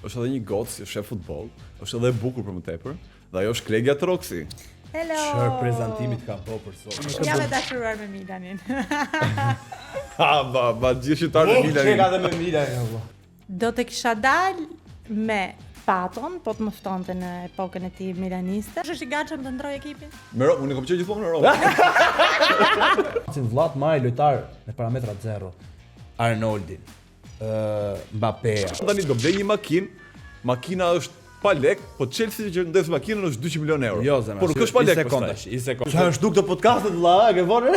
është edhe një gocë që shef futboll, është edhe e bukur për më tepër, dhe ajo është Klegja Troksi. Hello. Çfarë prezantimit ka po për sot? Jam e dashuruar me Milanin. Ba gjithë shqiptarët e Milanit. Çeka dhe me Milanin valla. Do të kisha dal me Paton, po të më ftonte në epokën e tij milaniste. Është i gatshëm të ndroj ekipin? Me Roma, unë kam qenë gjithmonë në Roma. Si vllat marrë lojtar me parametra 0. Arnoldin, Mbappé. Tani do blej një makina është pa lek, po Chelsea që ndes makinën është 200 milionë euro. Jo, zemra. Por nuk është pa lek sekond pastaj. tash, i sekond. Çfarë është duk të podcastet vlla, e ke vënë?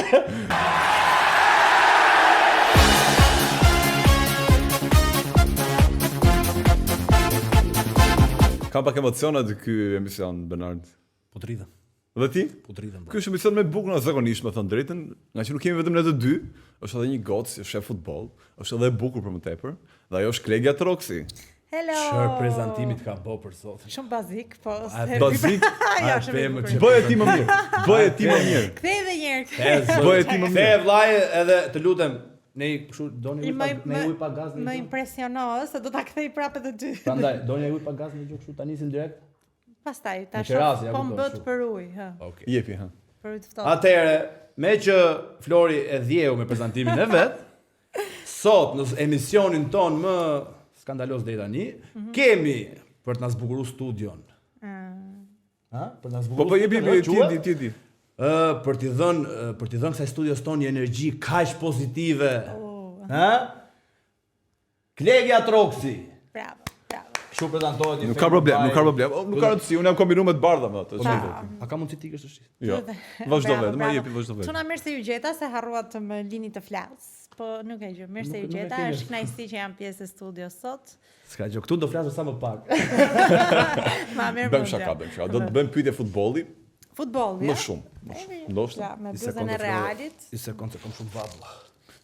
Kam pak emocione të ky emision, Bernard. Po të rritëm, Dhe ti? po të rritëm. Ky është emision me bukur zakonisht, me thënë drejtën, nga që nuk kemi vetëm ne të dy, është edhe një gocë që shef futboll, është edhe e bukur për më tepër, dhe ajo është Klegja Troksi. Hello. Çfarë prezantimit ka po për sot? Shumë bazik, po. Bazik? Ja, shumë e bëjmë bukur. Bëje ti më mirë. Bëje ti më mirë. Kthej edhe një herë. Bëje ti më Kthej mirë. vllai edhe të lutem, ne kështu doni Më ujë pa gaz në më gjë. impresiono se do ta kthej prapë edhe ty. Prandaj doni ujë pa gaz në gjë kështu ta nisim direkt. Pastaj ta Në Qeras, shoh ja po kupton, mbët kështu. për ujë, hë. Okej. Jepi, ha. Për ujë të ftohtë. Atëherë, me që Flori e dhjeu me prezantimin e vet, sot në emisionin ton më skandaloz deri tani, kemi për të na zbukuruar studion. Ha? Për të na zbukuruar. Po jepi ti. Për t'i dhënë kësaj studios ton një energji kaq pozitive. Ha? Klegja Troksi. Bravo. Kështu prezantohet. Nuk ka problem. Nuk ka rëndësi, unë jam kombinu me të bardha me atë. A ka mundësi tikësh të shit? Jo. Vazhdo vetëm, ma jepi vazhdo vetëm. Çuna mirë se ju gjeta se harrua të më lini të flas. Po nuk e gjë. Mirë se ju Nuk e gjeta, kemi. është kënaqësi që jam pjesë e studios sot. S'ka gjë, këtu do flasë sa më pak. Ma mirë. Bëjmë shaka. Do të bëjmë pyetje futbolli, Futbolli. më shumë. Ndoshta. Ja, me bluzën e Realit. I sekond se kam shumë valla.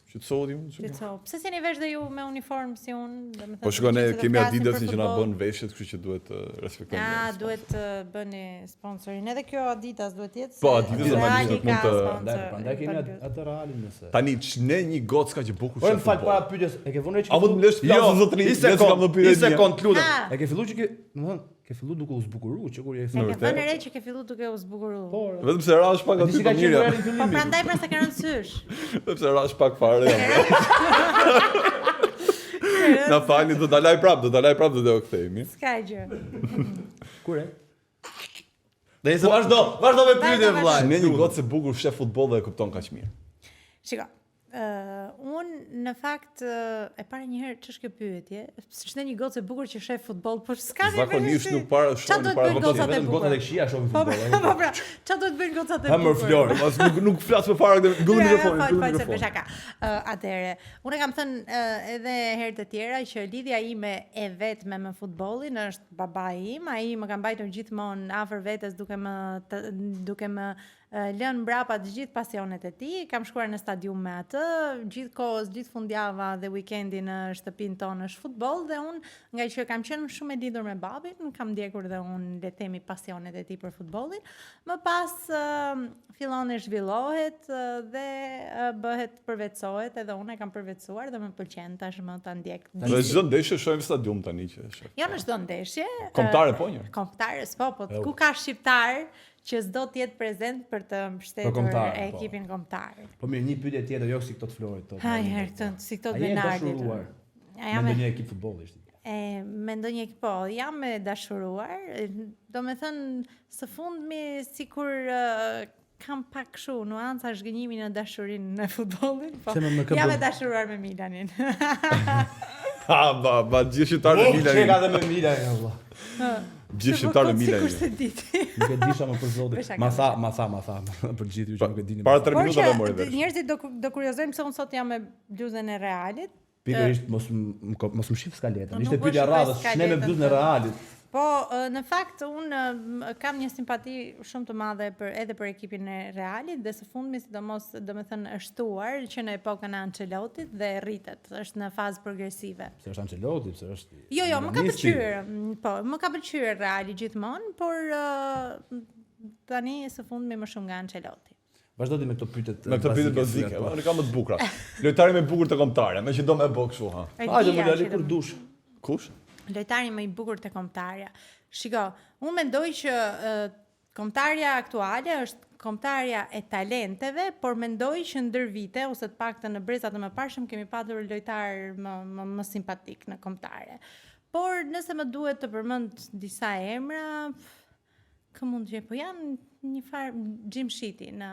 Qetësohet ju. Qetëso. Pse s'jeni vesh dhe ju me uniform si unë, domethënë. Po shikoj, ne që të kemi flasim Adidas për që na futboll. bën veshjet, kështu që duhet të respektojmë. Ah, duhet të bëni sponsorin. Edhe kjo Adidas duhet jetë. Po, se Adidas Reali Adidas nuk mund ka të- sponsor, Prandaj kemi i atë Realin nëse. Tani ç'ne një gocë ka që bukur Po shef më fal para futboll. pyetjes, e ke vënë që A mund të më lësh flasë zotëri? I sekond, i sekond lutem. Ha. E ke filluar që ke filluar duke u zbukuruar që kur je E filluar. ke vënë re që ke filluar duke u zbukuruar. Po. Vetëm se rash pak aty Disi po ka qenë mirë. Realin Po fillimi. prandaj pra se ke rënë sysh. Vetëm se rash pak fare. Na falni, do ta laj prap, do të u kthehemi. S'ka gjë. Kur e? Dhe se vazhdo me pyetje Vazhdo, vllai. Ne një gocë e bukur shef futboll dhe e kupton kaq mirë. Shiko, unë në fakt e para një herë ç'është kjo pyetje, s'është një gocë e bukur që shef futboll, por s'ka nevojë. Zakonisht nuk para shohin duhet para bëjnë votimit, gocat e Vetëm gocat e këshia shohin Po futboll. po pra, ç'a duhet bëjnë gocat e Ha mër bukur? Flori. Mos nuk flas më fare, mbylli mikrofonin, mbylli Fal, mikrofonin. shaka. Atëherë, unë kam thënë edhe herë të tjera që lidhja ime e vetme me futbollin është babai im, ai më ka mbajtur gjithmonë afër vetes duke më lënë mbrapa të gjithë pasionet e tij. Kam shkuar në stadium me atë, gjithë kohës, gjithë fundjava dhe weekendi në shtëpinë tonë është futboll dhe unë nga që kam qenë shumë e lidhur me babin, kam ndjekur dhe unë le të themi pasionet e tij për futbollin. Më pas fillon e zhvillohet dhe bëhet përvetësohet edhe unë e kam përvetësuar dhe më pëlqen tashmë ta ndjek. Në çdo ndeshje shohim stadium tani që është. Jo në çdo ndeshje. Kombëtare po një. Kombëtare s'po, po ku ka shqiptar që s'do të jetë prezent për të mbështetur kombëtar, ekipin kombëtar. Po mirë, një pyetje tjetër jo si këto të Florit tot. Haj herë këtë, si këto të A je Bernardit. dashuruar? Jam Me me ndonjë ekip futbolli ishte. me ndonjë ekip, po, jam e dashuruar. Do me thënë, së fundmi sikur kam pak kështu nuanca zhgënjimi në dashurinë në futbollin, po. Se më ka Jam bën- e dashuruar me Milanin. Ba gjithë shqiptarët e Çeka Milanit. dhe me Milanin valla. Gjithë shqiptarët e Sikur Milanit. se diti. Nuk e disha më për zotin. Besha Ma tha. Për gjithë ju që nuk e dini. Para 3 Por minuta dhe që mori vesh. njerëzit do kuriozojnë pse unë sot jam me bluzën e Realit. Pikërisht mos më shif skaletën. Po, Ishte nuk po pyetja shifoj radhës, shne me skaletën, bluzën e Realit. Po, në fakt, unë kam një simpati shumë të madhe edhe për ekipin e Realit dhe së fundmi sidomos do me thënë është shtuar që në epokën e Ancelotit dhe rritet, është në fazë progresive. Pse është Ancelotti, pse është Jo, më ka Milanisti. pëlqyer, po, më ka pëlqyer Reali gjithmonë, por tani së fundmi më shumë nga Ancelotti. Vazhdo ti me këto pyetjet. Me këtë pyetje bazike, unë kam më të bukura. Lojtari më i bukur të kombëtare, me që do më bë kështu ha. Hajde më lali kur dush. Kush? Lojtari më i bukur te kombëtarja. Shiko, unë mendoj që kombëtarja aktuale është kombëtarja e talenteve, por mendoj që ndër vite ose të paktën në brezat e mëparshëm kemi patur lojtar më simpatik në kombëtare. Por nëse më duhet të përmend disa emra, kë mund të po janë një farë Gjimshiti në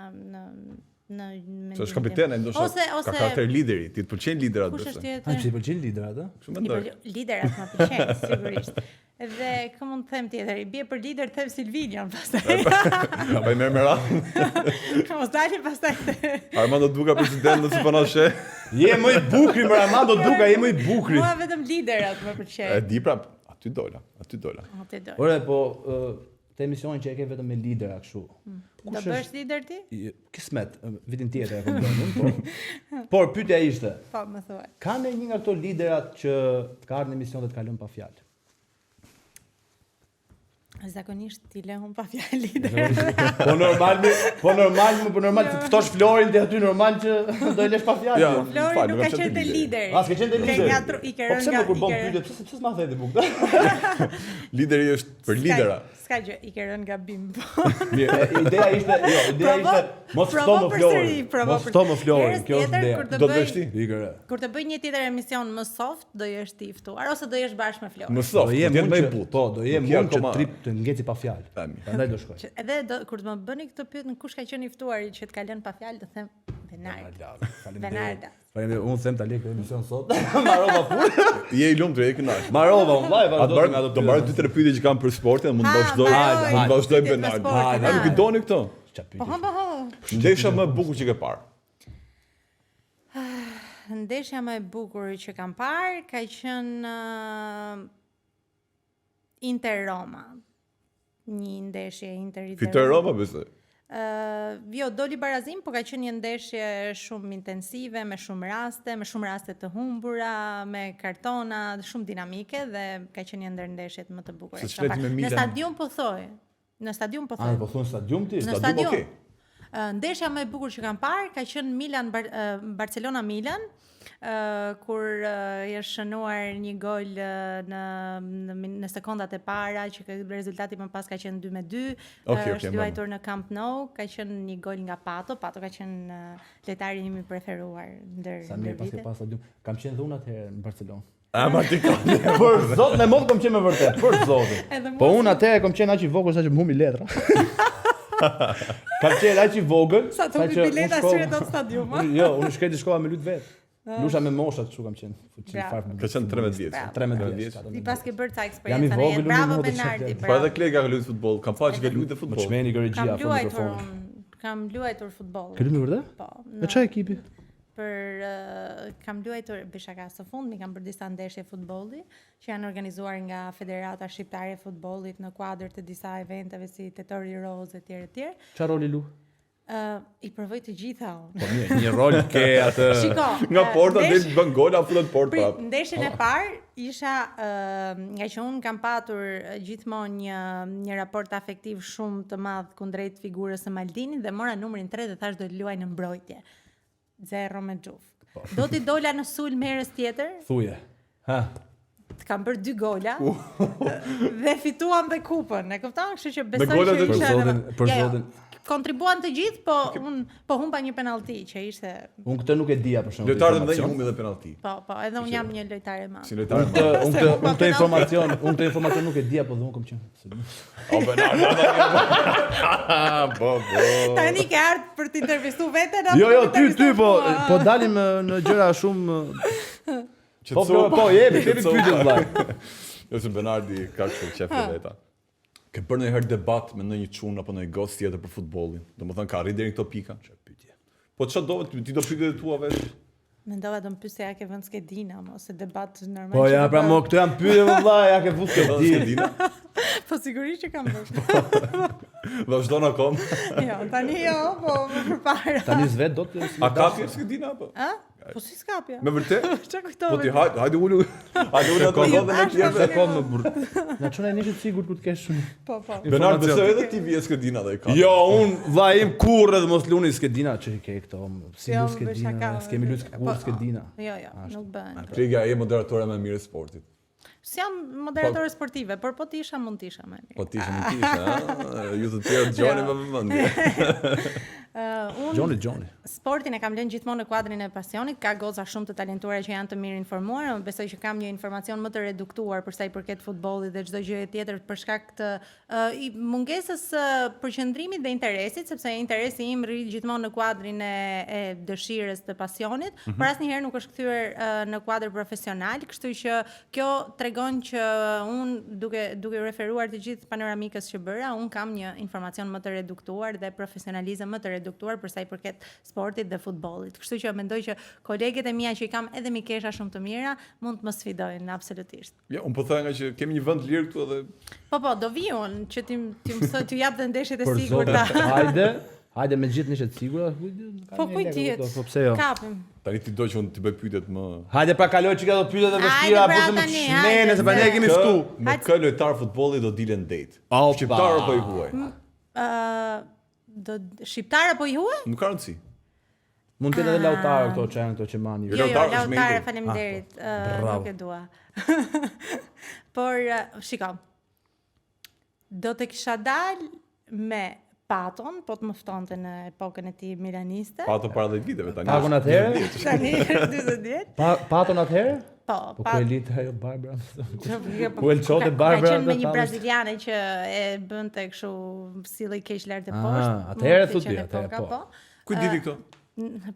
Se është kapiten, ndoshta ka karakter lideri, ti të pëlqejnë liderat kush besoj. është tjetër? Ai pse i pëlqejnë liderat, a? Kështu mendoj. Liderat më pëlqejnë sigurisht. Edhe kë mund të them tjetër, i bie për lider them Silvinian pastaj. Apo i merr me radhë. Mos dalin pastaj. Armando Duka president nëse po na sheh. Je më i bukri më Armando Duka, je më i bukri. Mua vetëm liderat më E pëlqejnë. di prap, aty dola. Atë do. Ore, po te emisionin që e ke vetëm me lidera kështu. Do bësh lider ti? Kismet, vitin tjetër e kam bërë, por pyetja ishte, Po, më thuaj. ka ndonjë nga këto liderat që ka ardhur në emision dhe të kalon pa fjalë? Zakonisht ti lehun pa fjalë lider. Po normal të ftosh Florin dhe aty normal që do e lesh pa fjalë. Ja. Flori Fal, nuk nuk ka kam qenë qenë te lider. lideri. S'ke qenë te Ke lideri. nga i ke Po rënë pse nga më kur bën i ke- pyetje, pse s'ma the ti bukë? Lideri është për lidera. S'ka gjë, i ke rënë gabim. Ideja ishte mos fto më Florin. Mos fto më Florin, kjo është ideja. Do të vesh ti? Ikër. Kur të bëj një tjetër emision më soft, do jesh ti i ftuar ose do jesh bashkë me Florin. Më Do soft, je do jetë më i mund që butë. po, do je Nuk je mund që akoma- trip të ngeci pa fjalë. Tani. Prandaj do shkoj. Edhe kur të më bëni këtë pyetje në kush ka qenë i ftuari që të ka lënë pa fjalë, do them Benard. Faleminderit. Unë them ta lej këtë emision sot. Marova punë. Je i lumtur, je i kënaqur. Marova, vllai, Atë vazhdo do marr 2-3 pyetje që kam për sportin, mund të vazhdoj, mbaroj, mund të vazhdoj pyetjet me Benard. sportin, Nuk i hajde. doni këto. Çfarë Po, pyetje? po. Ndesha më e bukur që ke parë. Ndeshja më e bukur që kam parë ka qenë Inter Roma. Një ndeshje Interi dhe Fitoi Roma besoj. Jo, doli barazim, po ka qenë një ndeshje shumë intensive, me shumë raste të humbura, me kartona, shumë dinamike dhe ka qenë një ndër ndeshjet më të bukura. Se që kam shleti parë. me Milan. Në stadium po thoj. Në stadium po A thoj. po thon stadium ti? Në Stadium, stadium. okej. Ndeshja më e bukur që kam parë ka qenë Barcelona Milan, kur është shënuar një gol në sekondat e para që rezultati më pas ka qenë 2-2. Është luajtur në Camp Nou, ka qenë një gol nga Pato ka qenë lojtari im i preferuar ndër Sa mirë pasi pas stadium. Kam qenë dhunë atëherë në Barcelonë. Martikon. Për zot me mod kam qenë me vërtet, për zotin. Po unë atëherë kam qenë aq i vogël sa që më humbi letra. Kam qenë aq i vogël sa të humbi bileta syre do të stadium. Jo, unë shkoj shkova me lut vet. Lusha me moshat kështu kam qenë. Ka qenë 13 vjeç. 13 vjeç. I pas ke bërë ca Jam i eksperiencë. vogël, Bravo unë nuk e di Benardi. çfarë. Po edhe Klega ka luajtur futboll, kam parë që ka luajtur Më futboll. çmeni Gërgjia Kam afër luajtur mikrofonit. kam luajtur futboll. Ke luajtur vërtet? Po. Me çfarë ekipi? Kam luajtur Bishaka së fundmi, kam bërë disa ndeshje futbolli që janë organizuar nga Federata Shqiptare e Futbollit në kuadër të disa eventeve si Tetori Roz etj. Çfarë roli lu? I provoj të gjitha unë. Po mirë, një rol ke atë. Shiko, Nga porta del bën gol apo futet port prap. Ndeshjen e parë isha nga që unë kam patur gjithmonë një raport afektiv shumë të madh kundrejt figurës së Maldini dhe mora numrin 3 dhe thash do të luaj në mbrojtje. 0 me xhuf. Do t'i dola në sulm herës tjetër. Thuje. Ha. Të kam bërë 2 gola dhe fituam dhe kupën. E kupton? Kështu që besoj golat që e isha për zotin. Kontribuan të gjithë, po un po humba një penallti që ishte. Unë këtë nuk e dija për shembull. Lojtarët më dhënë humbi dhe penallti. Po, edhe un jam një lojtar e madh. Si lojtar. Unë këtë informacion nuk e dija, po dhe unë kam qenë. O Benard. Po. Tani ke ardhur për të intervistuar veten apo? Jo, ty po dalim në gjëra shumë Po, jemi pyetje vllai. Jo se Benardi ka kështu çef veta. Ke bërë ndonjëherë debat me ndonjë çun apo ndonjë gos tjetër për futbollin? Domethënë ka arrit deri në këto pika? Çfarë pyetje? Po çfarë do ti do pikët e tua vesh? Mendova do më pyesja a ke vënë skedina ose debat normal. Po ja, pra mo këto janë pyetje vllai, ja ke vut skedina. Po sigurisht që kam bërë. Vazhdon akoma. Jo, tani jo, po më përpara. Tani s'vet do të. A ka ti skedina apo? A? Po si skapja? Me vërtet? Çka kujtove? Po ti hajde ulu. Hajde ulu ato Jo, vëndën e ashtu tjetër. Ka më burr. Na çon ai nishit sigurt ku të kesh shumë. Po. Benard besoj edhe ti vjes skedina dhe e ka. Jo, unë vllai im kurrë dhe mos luni skedina që i ke këto. Si Jo, lu skedina, s'kemi lu skedina. Jo, nuk bën. Klega e moderatora më e mirë e sportit. S'jam moderatore sportive, por po t'isha mund t'isha më mirë. Po t'isha, ju të tjerë dëgjoni me vëmendje. Gjoni. Sportin e kam lënë gjithmonë në kuadrin e pasionit, ka goca shumë të talentuara që janë të mirë informuar, unë besoj që kam një informacion më të reduktuar për sa i përket futbollit dhe çdo gjë tjetër për shkak të mungesës përqendrimit dhe interesit, sepse interesi im rri gjithmonë në kuadrin e dëshirës të pasionit, por asnjëherë nuk është kthyer në kuadër profesional, kështu që kjo tregon që unë duke referuar të gjithë panoramikës që bëra, unë kam një informacion më të reduktuar dhe profesionalizëm më të reduktuar për sa i përket sportit dhe futbollit. Kështu që mendoj që kolegët e mia që i kam edhe mikesha shumë të mira mund të më sfidojnë absolutisht. Ja, unë po thënë nga që kemi një vend lirë këtu edhe Po, do vi unë që ti mësoj të jap dhe ndeshjet e sigurta. Hajde me gjithë nishet sigura. Po kujt? Po pse jo? Kapim. tani ti do që unë të bëj pyetjet më. Hajde pra kaloj çka do pyetjet e vështira apo të më çmene se pa ne kemi ftu. Me kë lojtar futbolli do dilen date? Shqiptar apo i huaj? Do shqiptar apo i huaj? Nuk ka rëndësi. Mund të jetë edhe Lautaro këto që janë këto që mani. Jo, Lautaro, faleminderit. Nuk e dua. Por shiko. Do të kisha dal me Paton, po të më ftonte në epokën e tij milaniste. Paton para 10 viteve tani. Paton atëherë? Tani 40 vjet. Paton atëherë? Po, po ku e lit ajo Barbara? Ku e çote Barbara? Ka qenë me një braziliane që e bënte kështu sillej keq lart e poshtë. Atëherë thotë atëherë po. Ku diti këto?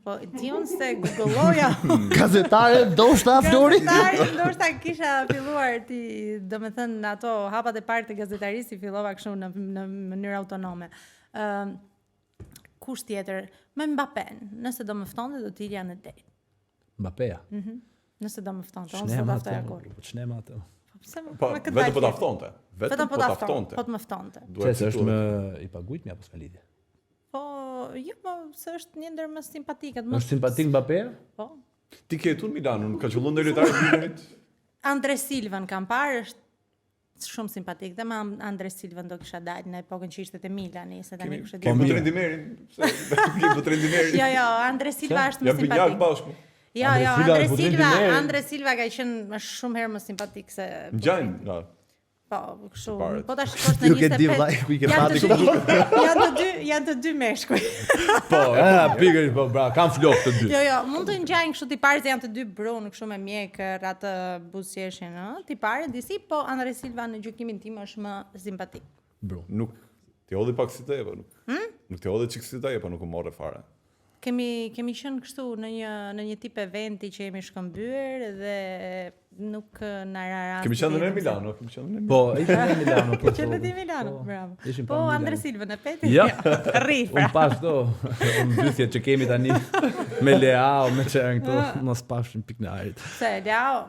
Po, diun se Google-oja. Gazetare ndoshta Flori? Gazetare ndoshta kisha filluar ti, domethënë ato hapat e parë të gazetarisë fillova kështu në mënyrë autonome. Kush tjetër? Me Mbappén. Nëse do më ftonte do t'ilja në date. Mbappéja. Nëse do më ftonte, unë s'do ta ftoja kurrë. Po ç'nema atë? Vetëm po ta ftonte. Vetëm po ta ftonte. Po të më ftonte. Se është më i paguajtur apo s'ka lidhje? Po, jo, po se është një ndër më simpatikat. Është simpatik Mbappéja? Po. Ti ke jetuar në Milano, ka qelluar ndër lojtarët e Milanit? Andre Silvan kam parë, është shumë simpatik. Dhe me Andre Silvan do kisha dalë në epokën që ishte te Milani, se tani kush e di. Po Trendimerin, po Trendimerin. Jo, Andre Silva është më simpatik. Ja bashku. Jo, Andre Silva ka qenë shumë herë më simpatik se. Gjajn, na. Po, kështu. Po ta shikosh në 25. Nuk e di vllai ku i ke pati. Janë të dy meshkuj. Po, pikërisht po, bra, kam flok të dy. Jo, mund të ngjajnë kështu tipare se janë të dy brun, kështu me mjekër, atë buzëqeshin, ëh, tipare disi, po Andre Silva në gjykimin tim është më simpatik. Brun. Nuk ti hodhi pak si te apo nuk? Nuk ti hodhi çik si te apo nuk u morre fare. Kemi qenë kështu në një tip eventi që jemi shkëmbyer dhe nuk na ra rast. Kemi qenë në Milano, Po, ishim në Milano, po. Qenë në Milano, bravo. Ishim po pa Andre Silva në peti. Jo. Rri. Un pas këto, mbythjet që kemi tani me Leao, me çerën këto, mos pafshin pikë në ajrit. Se Leao,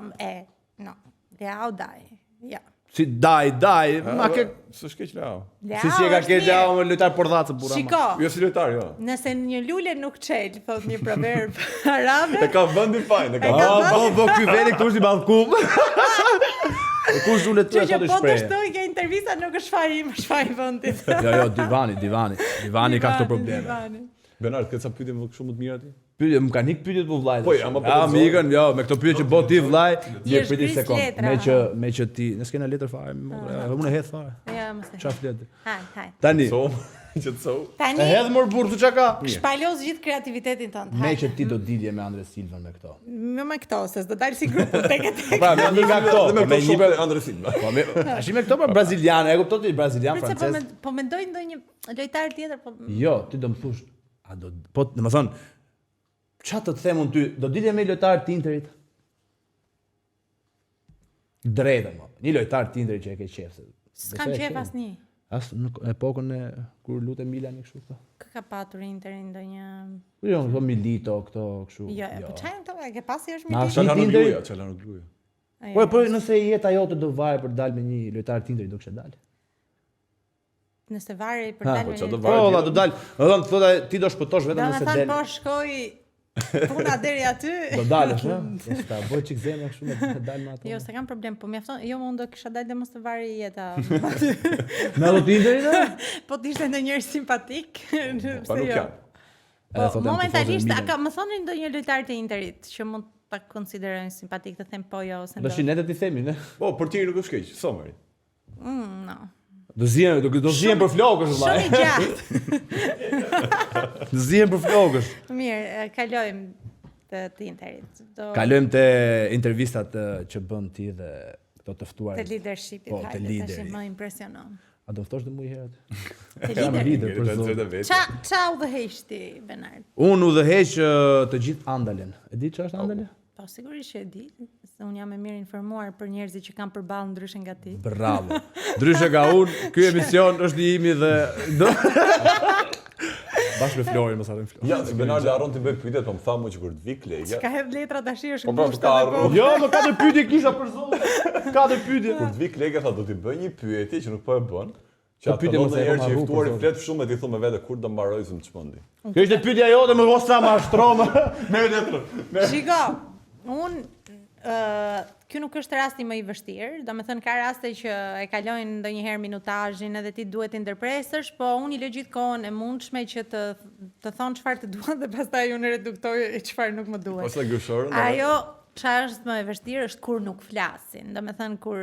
Leao dai. Ja. Si daj, ma ke s'është keq Leao. Si e ka keq Leao me lojtar pordace burra. Shiko. Jo si lojtar, jo. Nëse një lule nuk çel, thot një proverb arabe. E ka vendin fajin, e ka. Po, ky veri këtu si ballkum. Kush ulet të thotë shpreh. Po të shtoj që intervista nuk është faji im, është faji vendit. Jo, Divani ka këto probleme. Divani. Benard, ke ca pyetje më shumë të mira ti? Pyetje, më kanë ikë pyetjet po vllai. Po, ama po. Mikën, jo, me këto pyetje që bë ti vllai, Je priti shkris sekond. letra. Me që ti, ne s'kena letër fare, unë e hedh fare. Ja, mos e. Çfarë flet? Haj. Tani. So, që të so. E Tani hedh mor burr çka ka? shpalos gjithë kreativitetin tënd. Me që ti do dilje me Andre Silva me këto. Me këto, se s'do dalë si grup tek e tek. Pra, me një nga këto, Me me një një Andre Silva. Po me, tash me këto për brazilianë, e kupton ti brazilian Përse francez. po mendoj ndonjë lojtar tjetër, po Jo, ti do më thush, a do po, domethën çfarë të them unë ty, do dilje me lojtar të Interit? Drejtë mo. Një lojtar të Interit që e ke qef se. s'kam qef asnjë. As në epokën e kur lutem Milani kështu këto. Kë ka patur Interi ndonjë. Jo, këto Milito, këto kështu. Jo, po çajm këto, e ke pasi është Na, Milito. Çfarë Çela nuk luaj. Po nëse jeta jote do varet për dalë me një lojtar të Interit do kishe dalë. Nëse varet për dalë po me çfarë do një. varet? Po, la do dalë. Do të thotë ti do shpëtosh vetëm Do nëse të thënë del. po shkoj puna deri aty. Do dalësh, ëh? Sta bëj çik zemra kështu me dalë me ato. Jo, se kam problem, po mjafton. Jo, unë do kisha dalë dhe mos të varë jeta. Me ato të Interit? Po të ishte ndonjëherë simpatik. Pa nuk janë. Po momentalisht, më thoni ndonjë lojtar të Interit që mund ta konsiderojnë simpatik të them po jo ose Do shi ne të ti themi, ne? Po, për ti nuk është keq, someri. No. Do zihen për flokësh, Shumë i vllai. gjatë. Do zihen për flokësh. Mirë, kalojmë të Interit. Kalojmë te intervistat që bën ti dhe këto të ftuar. Të leadershipit, Po, te lideri. Më impresionon. A do ftosh dhe mu i herët? Te Jam lideri. lider për zotin. Ça udhëheq ti, Benard? Unë udhëheq të gjithë Andalen. E di ç'është Andalen? Po sigurisht që e di, se unë jam e mirë informuar për njerëzit që kanë përballë ndryshe nga ti. Bravo. Ndryshe nga unë, ky emision është i imi dhe bashkë me Florin, mos harrojmë Florin. Ja, Benardi harron të bëj pyetje, po më tha më që kur të vi Klegja. Ka hedh letra tash është Po, ngushtë ka edhe harru. po. Jo, më 4 pyetje kisha për zotin. 4 pyetje. Kur të vi Klegja tha do t'i bëj një pyetje që nuk po e bën. Që Po, atë pyetje mos e ndonjëherë kam që i harru, ftuar për i flet shumë e ti thonë me vete kur do mbaroj se më çmendi. Kjo ishte pyetja jote, më vosa më ashtroma. Me letrën. Shiko, ky nuk është rasti më i vështirë, domethënë ka raste që e kalojnë ndonjëherë minutazhin edhe ti duhet të ndërpresësh, po unë i lë gjithë kohën e mundshme që të thonë çfarë të duan dhe pastaj unë reduktoj çfarë nuk më duhet. Ose gjushorën. Ajo çfarë është më e vështirë është kur nuk flasin. Domethënë kur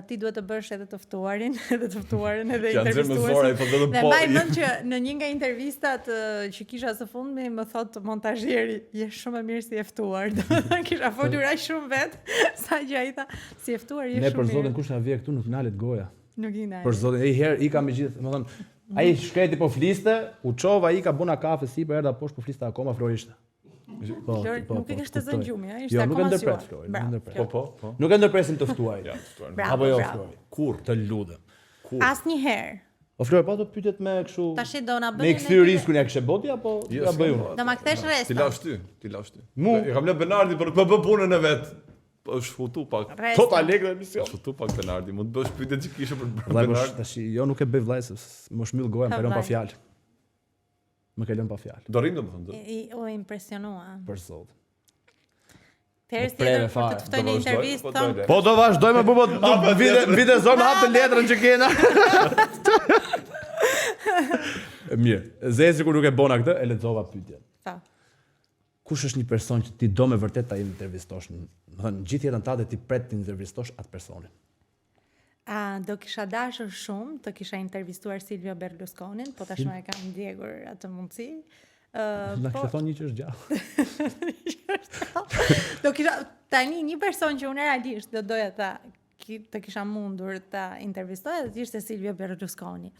ti duhet të bësh edhe të ftuarin, edhe të ftuaren, edhe Që janë intervistuesin. po vetëm Dhe po. mbaj mend që në një nga intervistat që kisha së fundmi më thot montazhieri, je shumë e mirë si e ftuar. Domethënë kisha folur aq shumë vet, sa që ai tha, si e ftuar je shumë mirë. Ne për zotin kush na vije këtu nuk nalet goja. Nuk i ndaj. Për zotin, ai herë i kam me gjithë, domethënë, ai shkreti po fliste, u çova, ai ka bëna kafe sipër erdha poshtë po fliste akoma Florishta. Po, Nuk e kishte zënë gjumi, ai ishte Jo, nuk e akoma ndërpret zgjuar. Flori, nuk e Bravo, ndërpret. Po. Nuk e ndërpresim të ftuar. Ja, ftuar. Bravo, Apo jo bravo. Flori. Kur? Të ludem. Asnjëherë. O Flori, po do pyetjet me kështu. Tash do na bëni. Me kthyr riskun ja kishe boti apo ja bëj unë? Do ma kthesh Ti resta. lash ty. Mu? E kam lë Benardi për të bë punën e vet. Po është futu pak. Resta. Tot alegre emision. Është futu pak Benardi, mund të bësh pyetjet që kishe për Vllai po Benardi. tash jo nuk e bëj vllai se më shmyll goja, më Pa kalon pa vllai. fjalë. Më kalon pa fjalë. Do rrim domethënë. U impresionua. Për zot. Terës preve tjetër për fare. të ftojnë Do në vazhdoj, intervistë po thon. dojle. Po do vazhdojmë bubo vite zonë me hap të letrën që kena. Mirë, zezi kur nuk e bona këtë, e lexova pyetjen. Po. Kush është një person që ti do me vërtet ta intervistosh? Do thënë gjithë jetën tënde ti pret të intervistosh atë personin. Do kisha dashur shumë të kisha intervistuar Silvio Berlusconin, po tashmë e kam ndjekur atë mundësi. Na Po, kishe thonë një që është gjallë. do kisha tani një person që unë realisht do doja të kisha mundur ta intervistoja dhe ishte Silvio Berlusconi.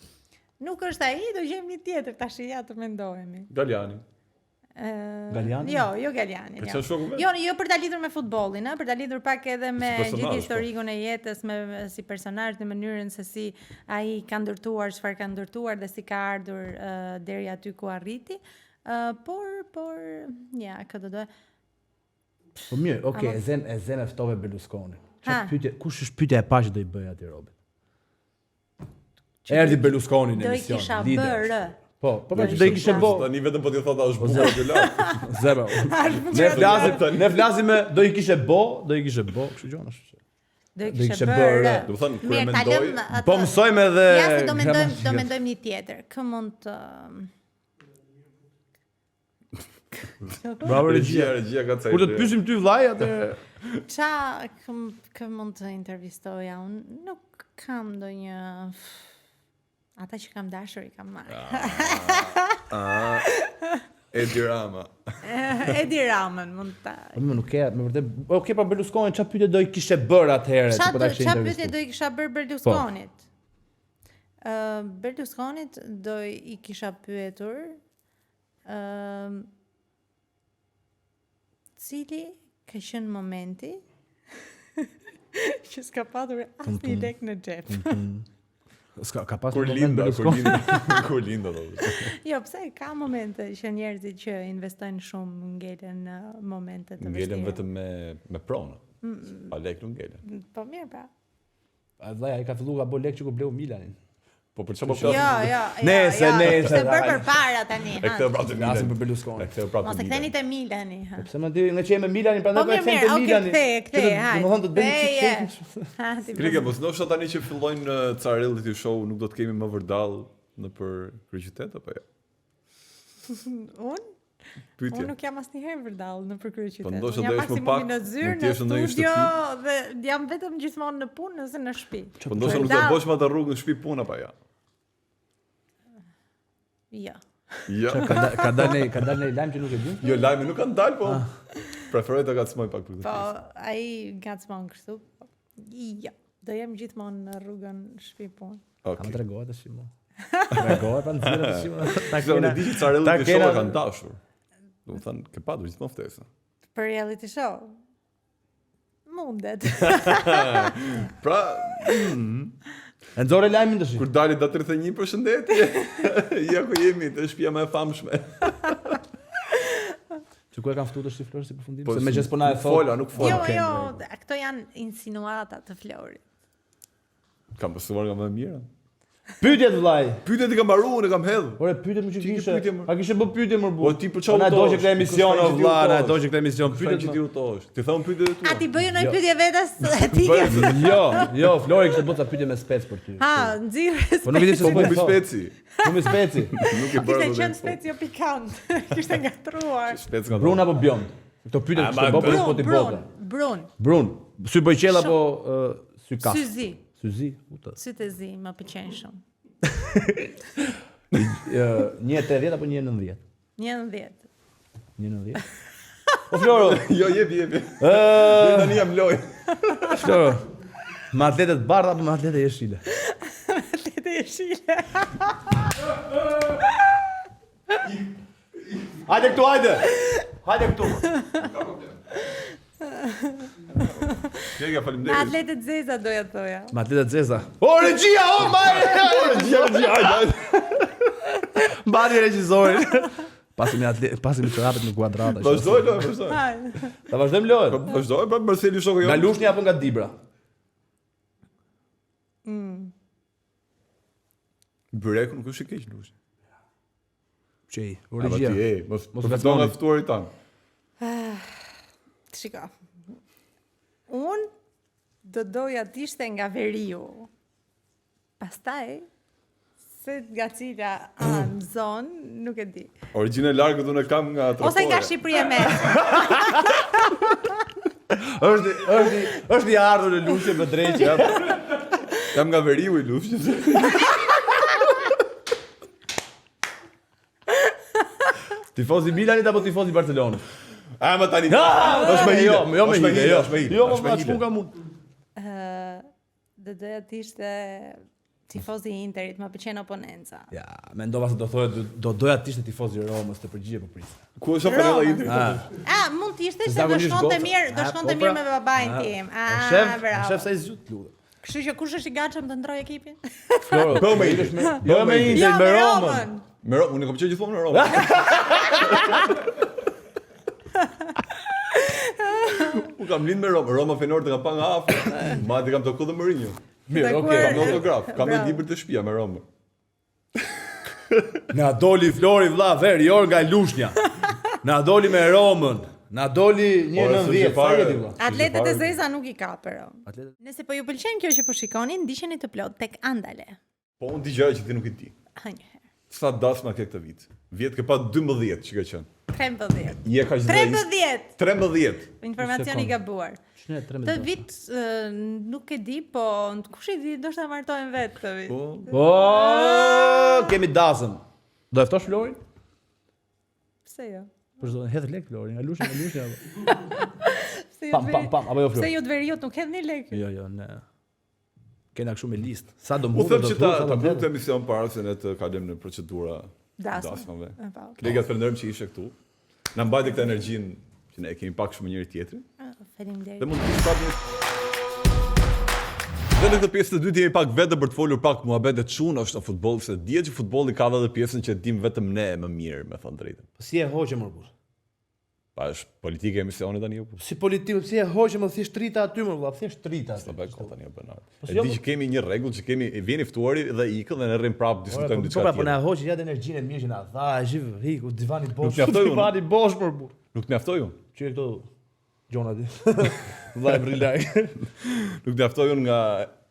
Nuk është ai, do gjejmë një tjetër tash ja të mendohemi. Galjani. Galliani? Jo Galliani. Po çfarë shoku me? Jo për ta lidhur me futbollin, për ta lidhur pak edhe me Si personazh, gjithë po. historikun e jetës, me si personazh, në mënyrën se si ai ka ndërtuar, çfarë ka ndërtuar dhe si ka ardhur deri aty ku arriti. Por ja, këtë do. Po mirë, okay, e zen e ftove Berlusconi. Çfarë pyetje, kush është pyetja e parë që do i bëj atij robit? Erdhi Berlusconi në Do i emision. kisha lider. bërë. Po do i kishe bë. Tani vetëm po ti thotë është bukur të lart. Zero. Ne flasim do i kishe bë, kështu gjona. Do i Do i kishe kishe bërë. bërë. Do të thonë kur e Mirë, mendoj, kalojmë atë. Po mësojmë edhe Ja, se do mendojmë një tjetër. Kë mund të Bravo regjia. regjia ka cajtë. Kur të të pyesim ty vllai atë kë mund të intervistoja unë? Nuk kam ndonjë ata që kam dashur i kam marrë. Edi Rama. Edi Ramën mund ta. Po më nuk e, me vërtet. Okej, pa Berlusconi çfarë pyetje do i kishe bër atëherë Çfarë sikur ta kishe pyetje intervistuar? do i kisha bërë Berlusconit? Berlusconit do i kisha pyetur cili ka qenë momenti që s'ka patur asnjë lek në xhep. Ska ka pas Kur moment linda, Berlusconi. kur linda do. Jo, pse ka momente që njerëzit që investojnë shumë ngelen në momente të vështira. Ngelen vetëm me pronë. Pa lek nuk ngelen. Po mirë pra. Vllai ai ka filluar ka bë lek që ku bleu Milanin. Po për çfarë po Jo, flasim? jo. Nese, Se bërë për para tani. E këtë prapë të Flasim Milan. për Berlusconi. E këtë prapë Mos të e ktheni Milan. te Milani, ha. Pse më di nga që jemi me Milanin, prandaj Po do e mirë, them te mirë, Milani. kthej, hajde. Domethënë të bëjmë Ktheje. çik. Ha, ti Krike, mos ndoshta tani që fillojnë Carelli show, nuk do të kemi më vërdall në për kryeqytet apo jo? Un? Pyetje. Unë nuk jam asnjëherë vërdall në përkrye Po qytet. ndoshta Unë do jam ish më maksimumi pak, në zyrë, nuk në t'jesh në ndonjë studio shtëpi. dhe jam vetëm gjithmonë në punë ose në shtëpi. Po ndoshta nuk do Vërdall- bosh më të rrugë në shtëpi puna pa ja. Jo. Ja. Ka dalë në lajm që nuk e di. Jo, lajme nuk kanë dalë, po. Preferoj të gacmoj pak për këtë. Po, pjesë. ai gacmon kështu. Jo. Do jem gjithmonë në rrugën shtëpi punë. Ka Okej. më tregohet tash më. Tregohet pa nxjerrë tash më. Ta Se unë di që Carelli ta të kena- shohë kanë dashur. Do të thënë, ke padur gjithmonë ftesë. Për reality show. Mundet. Pra, E nxorë lajmin tash. kur dali da 31 përshëndetje, ja ku jemi, të shtëpia më e famshme. Që ku e kanë ftuar tash Flori si përfundim? Po, Se me që s'po na e thot. fola, nuk fola. Jo, Okej, jo, mirë. këto janë insinuata të Florit. Kam pësuar nga më e mira. Pyetjet vllai. Pyetjet i kam mbaruar, unë e kam hedhur. Ore pyetje më që Çi ke kishe. pyetje, më? A kishe bë pyetje më bu? Po ti për çfarë Na do utosh? që këtë emision o Kush ka që ti vlla, na utosh? do që këtë emision Pyetjet që pyetjet. ti utosh. Ti thon pyetjet e tua. A ti bëju në Jo. pyetje vetes e ti ke? Jo, Flori kishte bërë ca pyetje me spec për ty. Ha, nxirr. Po nuk e di se Po po po e mbi thot. speci. Po me speci. Nuk e Kishte bëra. qenë speci jo pikant. Kishte ngatruar. Spec nga Brun apo bjond? Këto pyetje A, kishte ma, bë për po ti Brun, bota. brun. Brun. Sy bëjqell apo sy kaf? Syzi. Syzi. Uta. Sytë e zi, më pëlqen shumë. 1.80 apo 1.90? 11. 1.90. O Floro, Jo, jepi. Deri tani jam loj. Floro. Me atletet bardha apo me atletet jeshile? Tete e shile. Hajde këtu, hajde! Hajde këtu! Kega, Me faleminderit. atletet zeza doja thoja. Me atletet zeza. O, regjia! O, Gjia, hajde. Mbani regjisorin. Pasi me çorapet në kuadrata. Vazhdoj, vazhdoj. Hajde. Ta vazhdojmë lojën. Vazhdoj, pra Marceli shoku Nga jo. Lushnja apo nga Dibra? Byreku nuk është i keq lush. Çej, o Apo ti regjia. mos Mos përfiton gacmoni. nga ftuarit tan. Shiko. Unë do doja t'ishte nga veriu. Pastaj, se nga cila anë zonë, nuk e di. Origjina e largët unë e kam nga Trapore. Ose nga Shqipëria e Mesme. Është i ardhur në Lushje me dreqje. Jam nga veriu i lushjes. Tifozi Milanit apo tifozi Barcelonës? A më tani. Ah, Është me hile. jo me Është me hile, hile, jo. është me hile. Jo, është me ma hile. ç'pun kam unë. Do doja t'ishte tifozi i Interit, më pëlqen oponenca. Ja, mendova se do thotë do doja të ishte tifozi i Romës të përgjigje po pris. Ku është opera Roma. Interi? Mund t'ishte se do zakonisht shkonte goca. mirë, do Ah, shkonte po, mirë pra. me babain tim. Shef Bravo. sa i zgjut lutet. Kështu që kush është i gatshëm të ndroj ekipin? Floro, Po me Inter. jo me Inter, Jo, me Romën. Me Romën, unë kam qenë gjithmonë në Romë. U kam lind me Romë, Roma Feyenoord e kam pa nga afër. Madje kam toku dhe Mourinho. Mirë, Dakor. okay. Kam në autograf, kam në Bravo. libër të shtëpia me Romë. Na doli Flori vlla ver, jo nga Lushnja. Na doli me Romën. Na doli 1.90, sa jeti vlla? Atletet e zeza nuk i ka pero. Atletet. Nëse po ju pëlqen kjo që po shikoni, ndiqeni të plot tek Andale. Po unë di gjëra që ti nuk i di. Ha një herë. Sa dasma ke këtë vit? Vjet ke pa 12 që ka qenë. 13. Je ka 13. 13. Informacion i gabuar. Ç'ne 13. Të vit nuk e di, po kush i di, ndoshta martohen vetë këtë vit. Po, Po, kemi dasëm. Do e ftosh Florin? Pse jo? Për zonë hedh lek Florin, nga Lushnja, nga Lushnja. Pse ju Pam, apo jo Pse Flori? ju të veriut nuk hedhni lek? Jo, jo, ne. Kena kështu me listë. Sa do u mbuhet them do që thuaj, ta sa do bëjmë të mbledh. emision para se ne të kalojmë në procedura Dasma. dasmave. Po. Kolegat falenderojmë që ishe këtu. Na mbajtë këtë energjinë që ne e kemi pak shumë njëri tjetrin. Dhe Faleminderit. mund të kish prapë një. Dhe në këtë pjesë të dytë jemi pak vetë për të folur pak muhabete çun është në futboll, se dihet që futbolli ka edhe pjesën që dim vetëm ne më mirë, me thënë drejtën. Si e hoqe më burr? Pa është politike e emisioni tani apo? Si politik, si e hoqe më thjesht trita aty më valla, thjesht trita. Sa bëj kot tani apo Bernard. Po E si jo, di po- që kemi një rregull që kemi vjeni ftuari dhe ikën dhe ne rrim prapë diskutojmë diçka Po na tjetër. hoqe ja energjinë e mirë që na dha, jiv, hiku divani bosh. mjaftoi unë. Divani bosh më burr. Nuk të mjaftoi unë. Çe këto Gjona di. Vllai brilaj. Nuk të mjaftoi unë nga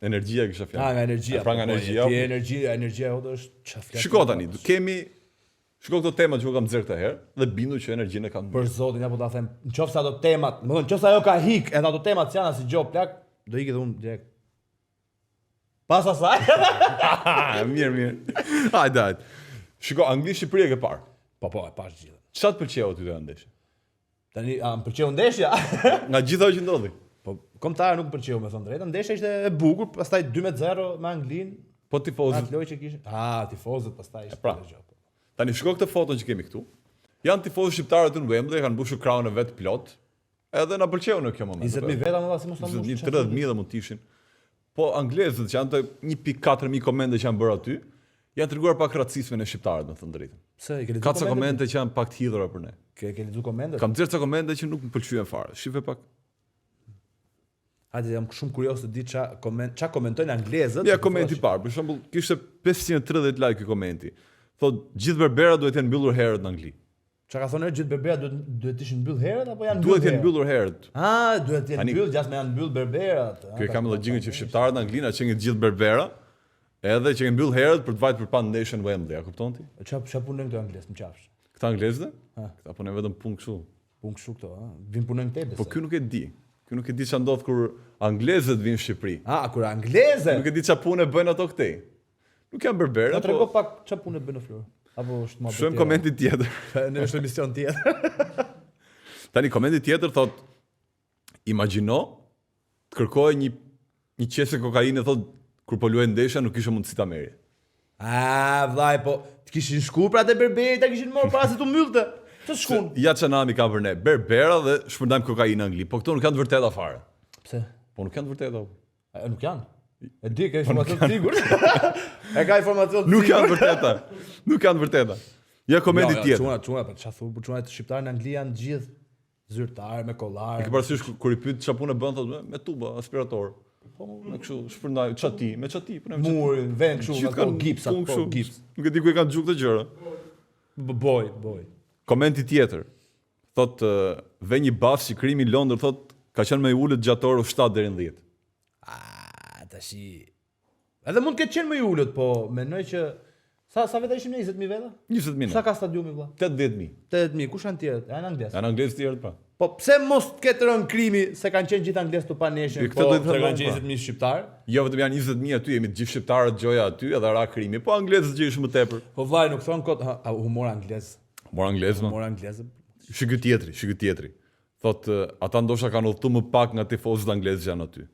energjia që kisha fjalë. Nga energjia. Pra nga po, energjia. Ti energjia jote është çfarë flas. Shiko tani, kemi Shiko këto tema që kam nxjerr këtë herë dhe bindu që energjinë e kam. Për zotin, apo ta them, nëse ato temat, më thon, nëse ajo ka hik, edhe ato temat janë si gjop plak, do ikë edhe unë direkt. Pas asaj. Mirë. Hajde. Shiko, Angli-Shqipëri e ke parë. Po, e pash gjithë. Çfarë të pëlqeu aty te ndeshja? Tani, më pëlqeu ndeshja? Nga gjithë ajo që ndodhi. Po, kombëtare nuk më pëlqeu, me thënë drejtën. Ndeshja ishte e bukur, pastaj 2-0 me Anglinë. Po tifozët. Atë lojë që kishin. tifozët pastaj ishte pra. gjë. Tani shiko këtë foton që kemi këtu. Janë tifozë shqiptarë të në Wembley, kanë mbushur krahun e vet plot. Edhe na pëlqeu në kjo moment. 20.000 veta më si mos ta 20.000, 30.000 dhe mund të ishin. Po anglezët që janë të 1.400 komente që janë bërë aty, janë treguar pak racismin e shqiptarëve, me thënë drejtën. Pse i ke lexuar? Ka ca komente që janë pak të hidhura për ne. Ke lexuar komentet? Kam nxjerr ca komente që nuk më pëlqyen fare. Shife pak. Hajde, jam shumë kurioz të di ç'a komentojnë anglezët. Ja, komenti i parë, për shembull, kishte 530 like ky komenti. Thot gjithë berberat duhet të jenë mbyllur herët në Angli. Çka ka thonë gjithë berberat duhet të ishin mbyll herët apo janë Duhet të jenë mbyllur herët. Duhet të jenë mbyll, gjasme janë mbyll berberat. Kjo kam logjikën që shqiptarët në Angli na çengin të gjithë berbera, edhe që kanë mbyll herët për të vajtur për pa ndeshën Wembley, a kupton ti? Ç'a punojnë këto anglez, më qafsh. Këta anglezë? Këta punojnë vetëm punë kështu. Punë kështu këto, vin punojnë tepër. Po ky nuk e di. Ky nuk e di ç'a ndodh kur anglezët vinë në Shqipëri. Kur anglezët. Nuk e di ç'a punë bëjnë ato këtej. Nuk janë berbera, po trego pak ç'a punë bën në Florë. Apo është më Shohim komentin tjetër. Në është emision tjetër. Tani komenti tjetër thot imagjino të kërkojë një qese kokainë thot kur po luajë ndeshja nuk kishe mundësi ta merrje. Vllai, po të kishin shkuar pra te berberi, ta kishin marrë para se tu mbyllte. Ç'është shkun? Ja çanami ka për ne. Berbera dhe shpërndajmë kokainë në Angli. Po këto nuk janë të vërteta fare. Pse? Po nuk janë të vërteta. Nuk janë. E di, ka informacion të sigurt. E ka informacion të sigurt. Nuk janë vërteta. Nuk janë vërteta. Ja komenti tjetër. Çuna, po çfarë thua, çuna të shqiptarë në Angli janë gjithë zyrtar me kollar. E ke parasysh kur i pyet çfarë punë bën thotë me tuba, aspirator. Po me kështu shpërndaj çati, me çati, punë me murin, vend kështu, ato gips, ato gips. Nuk e di ku i kanë gjukë të gjëra. Boj. Komenti tjetër. Thot ve një bas që krimi i Londër thot ka qenë më i ulët gjatë orës 7 deri në 10. Tashi. Edhe mund të ketë qenë më i ulët, po mendoj që sa veta ishim ne 20.000 veta? 20.000. Sa ka stadiumi vëlla? 80.000. 80.000. Kush janë tjerët? Janë anglez. Janë anglez tjerët pra. Po pse mos ketë rënë krimi se kanë qenë gjithë anglez të paneshën, po kanë qenë 20.000 shqiptar? Jo vetëm janë 20.000 aty, jemi të gjithë shqiptarët gjoja aty edhe ra krimi, po anglezët gjejnë më tepër. Po vllai nuk thon kot humor anglez. Humor anglez më. Humor anglez. Shikë tjetri. Thot ata ndoshta kanë udhëtuar më pak nga tifozët anglezë që janë aty.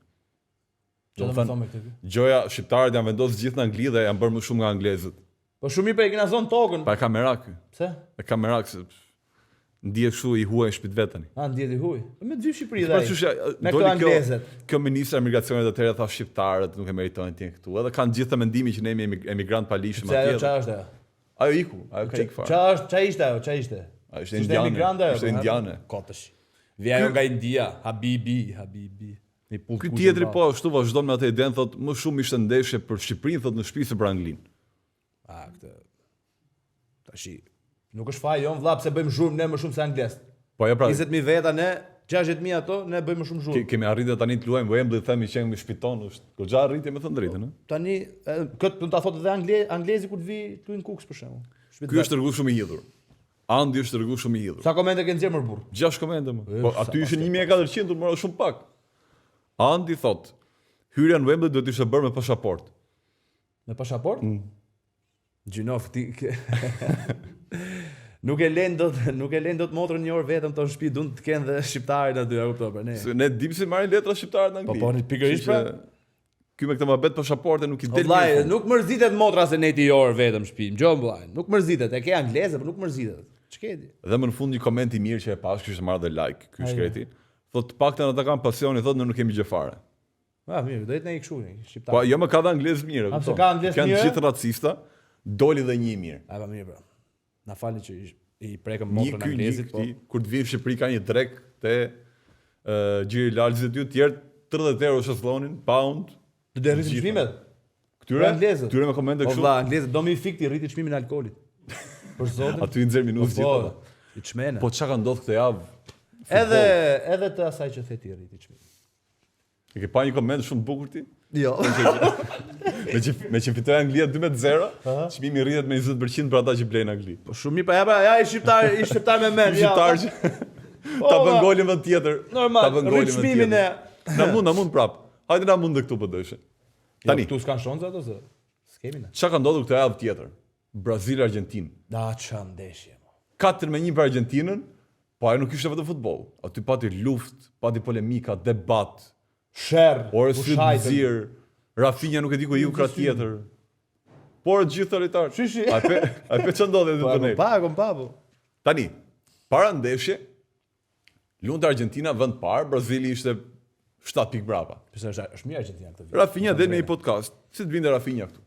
Do të thonë me këtë. Gjoja shqiptarët janë vendosur gjithë në Angli dhe janë bërë më shumë nga anglezët. Po shumë mirë, e kena zonë tokën. Pa e ka merak ky. Pse? E ka merak se ndihet kështu i huaj shpit vetani. Ndihet i huaj. Me dy Shqipëri dhe ai. Me këto anglezët. Kjo ministra e emigracionit atëherë tha shqiptarët nuk e meritojnë të jenë këtu. Edhe kanë gjithë të mendimin që ne jemi emigrant pa lishëm atje. Çfarë është ajo? Ajo iku, ajo ka ikë fare. Çfarë ishte ajo? Çfarë ishte? Ajo ishte indiane. Ishte indiane. Kotësh. Vi ajo nga India, Habibi. Ky tjetri po ashtu vazhdon me atë iden, thot më shumë ishte ndeshje për Shqipërinë, thot në shtëpi se për Anglinë. Këtë. Tashi, nuk është faji jon vlla pse bëjmë zhurmë ne më shumë se anglezët. Po ja pra. 20.000 veta ne, 60.000 ato, ne bëjmë shumë zhurmë. Kemi arritur tani të luajmë Wembley, themi që jemi shpiton, është goxha arritje me thënë drejtën, ëh. Tani këtë do ta thotë edhe anglezi kur të vi luajnë Cooks për shembull. Ky është rregull shumë i hidhur. Andi është rregull shumë i hidhur. Sa komente ke nxjerr më burr? 6 komente më. Po aty ishin 1400, më morë shumë pak. Andi thot, hyrja në Wembley duhet të ishte bërë me pasaportë. Me pasaportë? Gjinof ti nuk e lën dot motrën një orë vetëm tonë shtëpi, duan të kenë dhe shqiptarin aty, e kupton, ne. Ne dim se marrin letra shqiptarët në Angli. Po pikërisht pra. Ky me këtë mabet pasaportë nuk i del. Vllai, nuk mërzitet motra se ne ti orë vetëm shtëpi. Gjom vllai, nuk mërzitet. E ke angleze, por nuk mërzitet. Ç'keti? Dhe më në fund një koment i mirë që e pas kishte marrë dhe like, ky shkreti. Thot paktën ata kanë pasionin, thot ne nuk kemi gjë fare. Mirë, do të ne i kështu, shqiptar. Po jo më ka dhe anglez mirë, kupton. Ka anglez mirë. Kanë gjithë racista, doli dhe një i mirë. Po mirë bra. Na falni që i prekëm motrën anglezit, po kur të vinë në Shqipëri ka një drek te Gjiri Lalzit aty, tjerë 30 euro sheslonin, pound. Do të rritin çmimet. Këtyre me komente kështu. Po vlla, anglezët do më i fikti rritin çmimin e alkoolit. Për zotin. Aty i nxjerr minutë gjithë. I çmene. Po çka ka ndodhur këtë javë? Edhe të asaj që the ti rriti çmimin. E ke pa një koment shumë të bukur ti? Jo. Me që fitoi Anglia 2-0, çmimi rritet me 20% për ata që blejnë Angli. Po shumë mirë, pa ja i shqiptar me mend. Shqiptar që ta bën golin vend tjetër. Normal, ta bën golin rrit vend çmimin e. tjetër. Na mund prap. Hajde na mund këtu po dëshë. Tani, Këtu s'kan shanse ato se skemi ne. çka ka ndodhur këtë javë tjetër? Brazil-Argentinë. Da çan ndeshje. 4-1 për Argentinën, po ajo nuk ishte vetëm futboll. Aty pati luftë, pati polemika, debat, Sherr, orë syzir, Rafinha nuk e di ku iu kra tjetër. Por gjithë lojtar. Shishi. A pe ç'o ndodhi aty tonë? Pa po. Tani, para ndeshje, lundë Argentina vend parë, Brazili ishte 7 pikë brapa. Pse është mirë Argentina këtë vit. Rafinha del në një podcast. Si të vinte Rafinha këtu?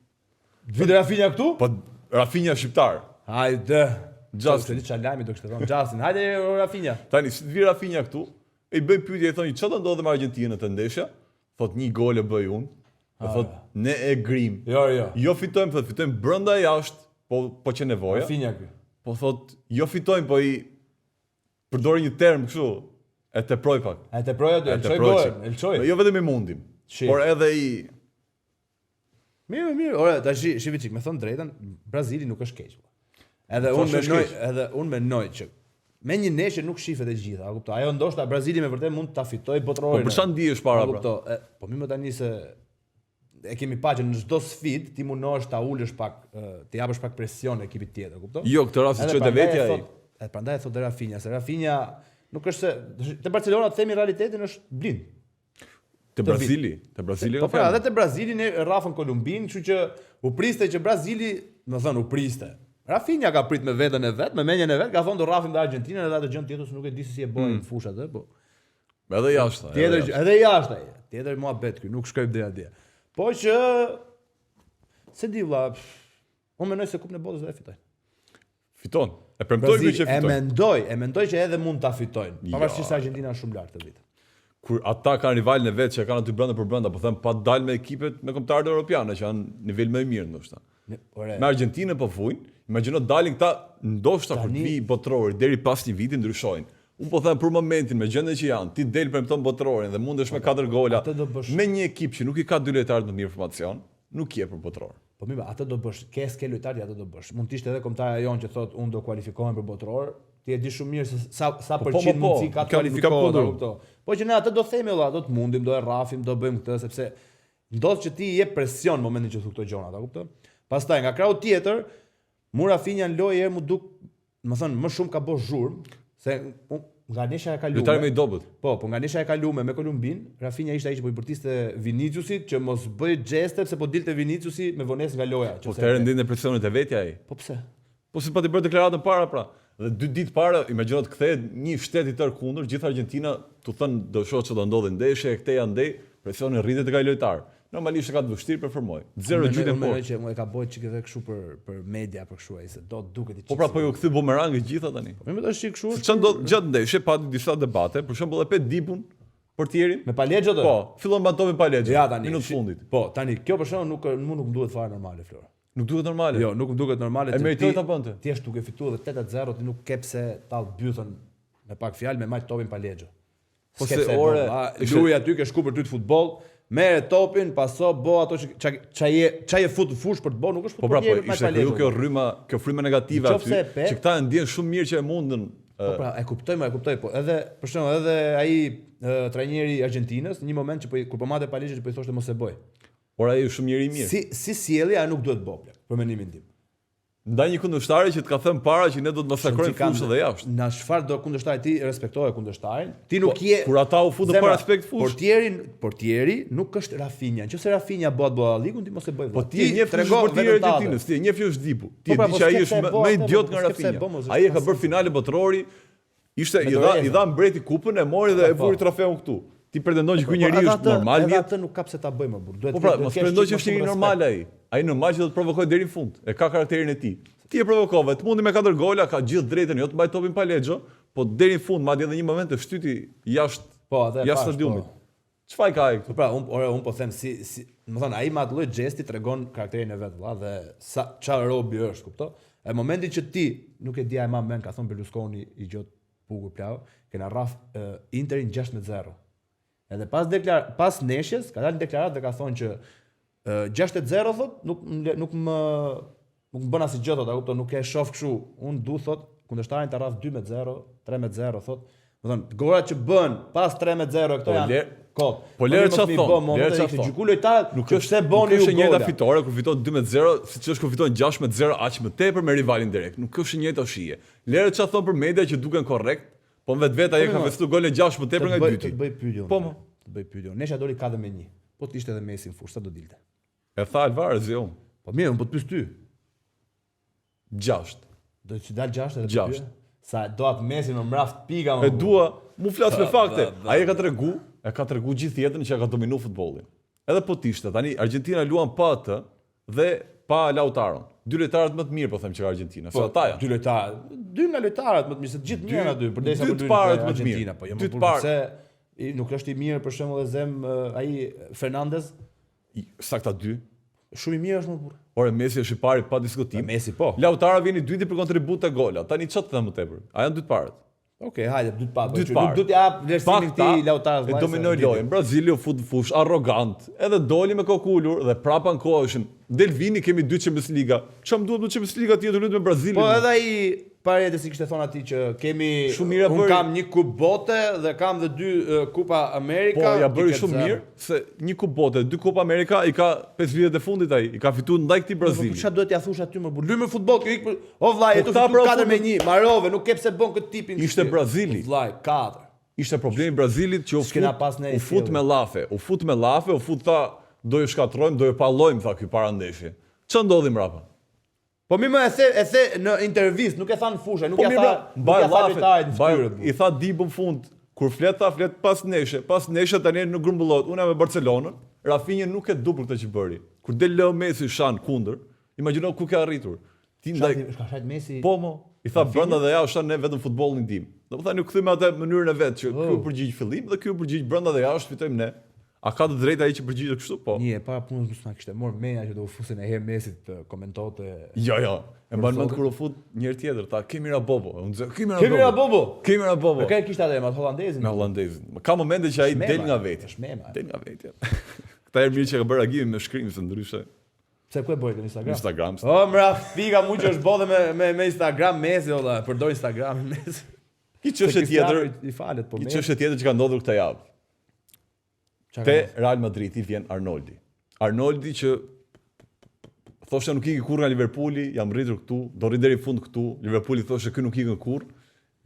Vite Rafinha këtu? Po Rafinha shqiptar. Hajde. Justin. Justin Çalami do kishte thonë Justin. Hajde Rafinha. Tani, si të vi Rafinha këtu, e i bëj pyetje, i thonë, çfarë do ndodhe me Argentinën të ndeshja? Thot 1 gol e bëj unë. E thot ne e grim. Jo. Jo fitojmë, thot fitojmë brenda e jashtë, po që nevoja. Rafinha ky. Po thot jo fitojmë, po i përdori një term kështu, e teproj pak. E te proja do, elçoj gol, elçoj. Jo vetëm i mundim, Shi. por edhe i Mirë. Ora, tash shivicik, me thon drejtën, Brazili nuk është keq. Edhe Po, unë mendoj që me një ndeshje nuk shifet e gjitha, a kuptoj. Ajo ndoshta Brazili me vërtet mund ta fitojë po botrorin. për çfarë ndihesh para pra? Po më tani se e kemi pa që në çdo sfidë ti mundohesh ta ulësh pak, të japësh pak presion ekipit tjetër, kupton? Jo, këtë rast çoj te vetja ai. Edhe prandaj e thot Rafinha, se Rafinha nuk është se te Barcelona të themi realitetin është blind. Te Brazili Po pra, edhe te Brazili ne rrafën Kolumbin, kështu që u priste që Brazili, më thon u priste. Rafinha ka prit me veten e vet, me mendjen e vet, ka thonë do rrafim te Argentinën edhe atë gjën tjetër se nuk e di se si e bën fushat atë, po. Edhe jashtë. Tjetër edhe jashtë ai. Tjetër muhabet ky, nuk shkoj deri atje. Po që se di vlla, unë mendoj se kupën e botës do e fitojnë. Fiton. E premtoj ky që fiton. E mendoj që edhe mund ta fitojnë. Pavarësisht se Argentina është shumë lart këtë vit. Kur ata kanë rivalin e vet që kanë aty brenda për brenda, po them pa dalë me ekipet me kombëtarët europianë që janë nivel më i mirë ndoshta. Me Argentinën po fujnë, imagjino dalin këta ndoshta kur të vi botrori deri pas një viti ndryshojnë. Unë po them për momentin me gjendjen që janë, ti del premton botrorin dhe mundesh me 4 gola me një ekip që nuk i ka dy lojtarë të mirë formacion, nuk je për botror. Po mirë, atë do bësh, ke lojtarë atë do bësh. Mund të ishte edhe kombëtarja jon që thotë unë do kualifikohem për botror, ti e di shumë mirë se sa përqind mundësi ka të kualifikohet, po që ne atë do themi valla, do të mundim, do e rrafim, do bëjmë këtë sepse ndodh që ti jep presion në momentin që thu këto gjëra, a kupton? Pastaj nga krau tjetër, Rafinha në lojë më duk, më thon, më shumë ka bosh zhurmë, se nga ndeshja e kaluar. Lojtari më i dobët. Po nga ndeshja e kaluar me Kolumbin, Rafinha ishte ai që po i përtiste Viniciusit që mos bëj gjeste pse po dilte Viniciusi me vonesë nga loja. Po këtë ndin presionet e vetja ai. Po pse? Po si pa të bërë deklaratën para pra. Dhe 2 ditë para, imagjino të kthehet një shtet i tërë kundër, gjithë Argentina, tu thënë do shoh ç'do ndodhi ndeshje, këtej andej, presioni rritet tek ai lojtar. Normalisht e ka të vështirë performoj. 0 gjyte po. Unë që më e ka bëj çike edhe kështu për media për kështu ai se do duket i çik. Po pra po ju kthy bumerang gjithë tani. Po më tash kështu. Ç'o ndodh gjatë ndeshje, pa disa debate, për shembull e pe Dipun portierin. Me Paleggio do? Po, fillon batomi Paleggio. Ja tani. Minutë fundit. Po, tani kjo për shembull nuk më duhet fare normale Flora. Nuk duhet normale. Jo, nuk më duket normale. E meritoi ta bënte. Ti je duke fituar edhe 8-0, ti nuk ke pse ta bythën me pak fjalë me majt topin Paleggio. Po se ore, luaj aty ke shku për ty të futboll, merre topin, paso bo ato që çaje fut fush për të bërë, nuk është për portierin me Paleggio. Po pra, kjo fryma negative aty, që këta e ndjen shumë mirë që e mundën. Po pra, e kuptoj, po edhe për shembull edhe ai trajneri i Argentinës në një moment që kur po madhe Paleggio që po i thoshte mos e bëj. Por ai është shumë njëri i mirë. Si sjellja nuk duhet bëj, për mendimin tim. Ndaj një kundërshtari që të ka thënë para që ne do të masakrojmë fushën dhe jashtë. Na çfarë do kundërshtari ti respektoje kundërshtarin? Ti nuk je kur ata u futën para respekt fushë. Portieri nuk është Rafinha. Nëse Rafinha bëhet bollallikun ti mos e bëj. Po ti e njeh portierin e Argentinës, ti e njeh është Dipu. Ti e di që ai është më idiot nga Rafinha. Ai e ka bërë finale botrori, ishte i dha mbreti kupën e mori dhe e vuri trofeun këtu. Ti pretendon që ky njeriu është normal mirë? Atë nuk ka pse ta bëjmë burr. Duhet. Po pra, mos pretendoj që është njëri normal ai. Ai normal që do të provokojë deri në fund. E ka karakterin e tij. Ti e provokove, të mundi me 4 gola, ka gjithë drejtën, jo të mbaj topin Paleggio, po deri në fund, madje edhe një moment të shtyti jashtë stadiumit. Çfarë ka ai këtu? Po pra, un po them si, më thon, ai me atë lloj gjesti tregon karakterin e vet valla dhe çfarë robi është, kupton? Në momentin që ti nuk e di ai më mend, ka thon Berlusconi i gjot Pugur Plau, kena rraf Interin 6-0. Edhe pas neshjes, ka dalë deklarat dhe ka thonë që 6-0 thot, nuk më bën asnjë gjë thot, apo nuk e shoh kështu. Unë du thot kundërshtarin të rraf 2-0, 3-0 thot. Do thonë, golat që bën pas 3-0 këto janë kot. Po lere çfarë thon? Lere çfarë thon? Gjyku lojtarët nuk pse boni ju gola. Nuk është e njëjta gola. fitore kur fiton 2-0, siç është kur fiton 6-0 aq më tepër me rivalin direkt. Nuk është e njëjta shije. Lere çfarë thon për media që duken korrekt, po vetë ai ka festuar golin 6 më tepër nga i dyti. Të bëj pyetje. Po mo. Të bëj pyetje. Nesha doli 4-1. Po të ishte edhe Messi në fushë, sa do dilte? E tha Alvarez jo. Po mirë, po të pyes ty. 6. Do të dal 6 edhe 6. Sa do atë Messi në mraft pika më. E dua, mu flas me fakte. Ai e ka tregu gjithë jetën që ka dominuar futbollin. Edhe po t'ishte, tani Argentina luan pa atë dhe pa Lautaron. Dy lojtarët më të mirë po them që ka Argentina. Sa ata janë. Dy lojtarë. Dy nga lojtarët më të mirë, se të gjithë mirë aty, përdesë dy të parët më të mirë. Po jo më burr se nuk është i mirë për shembull Zem ai Fernandez. Sakta dy. Shumë i mirë është më burr. Ore Messi është i pari pa diskutim. Messi po. Lautaro vjen i dyti për kontribut të gola. Tani çfarë të them më tepër? A janë dy të parët? Okej, hajde, dy të parë. Nuk do t'ja vlerësimin këtij Lautaros. E dominoi lojën. Brazili u fut fush arrogant. Edhe doli me kokë ulur dhe prapa ankoheshin. Del vini kemi dy Champions Liga. Çam duhet në Champions Liga tjetër lutet me Brazilin. Po edhe ai Paredes si kishte thonë atij që kemi un kam një kupë bote dhe kam dhe dy Kupa Amerika. Po ja bëri shumë mirë se një kupë bote, dy Kupa Amerika i ka 5 vitet e fundit ai. I ka fituar ndaj këtij Brazili. Po çfarë duhet t'ia thush aty më burr? Lymë futboll kjo ik. O vllai, tu fitu 4-1. Marove, nuk ke pse bën këtë tipin. Ishte Brazili. Vllai, 4. Ishte problemi i Brazilit që u fut me llafe. U fut tha do ju shkatrojmë, do ju pallojmë tha ky parandeshje. Ç'o ndodhi mbrapa? Po mi më e the në intervistë, nuk e tha në fushë, nuk e tha lojtarit në fytyrë. I tha Dibu në fund, kur flet pas neshe tani në grumbullot, unë jam me Barcelonën, Rafinha nuk e du për këtë që bëri. Kur del Leo Messi shan kundër, imagjino ku ka arritur. Ti ndaj ka shajt Messi. Po mo, i tha brenda dhe jashtë shan ne vetëm futbollin tim. Domethënë u kthyme atë mënyrën e vet që ky u përgjigj fillim dhe ky u përgjigj brenda dhe jashtë, fitojmë ne. A ka të drejtë ai që përgjigjet kështu? Po. Një para punës s'na kishte marrë meja që do u fusin e herë Messi të komentonte. Jo. E mban mend kur u fut një herë tjetër, tha kemi Rabobo. Unë thë, kemi Rabobo. Ka kishte atë me holandezin. Me holandezin. Ka momente që ai del nga vetja. Del nga vetja. Këta herë mirë që ka bërë reagimin me shkrim se ndryshe. Pse ku e bëri në Instagram? Instagram. O mraf, fika mu që është bodhe me Instagram Messi, olla, përdor Instagramin Messi. Ki çështje tjetër, i falet po. Ki çështje tjetër që ka ndodhur këtë javë. Te Real Madridi vjen Arnoldi. Arnoldi që thoshte nuk ikë kurrë nga Liverpooli, jam rritur këtu, do rri deri në fund këtu. Liverpooli thoshte ky nuk ikën kurrë.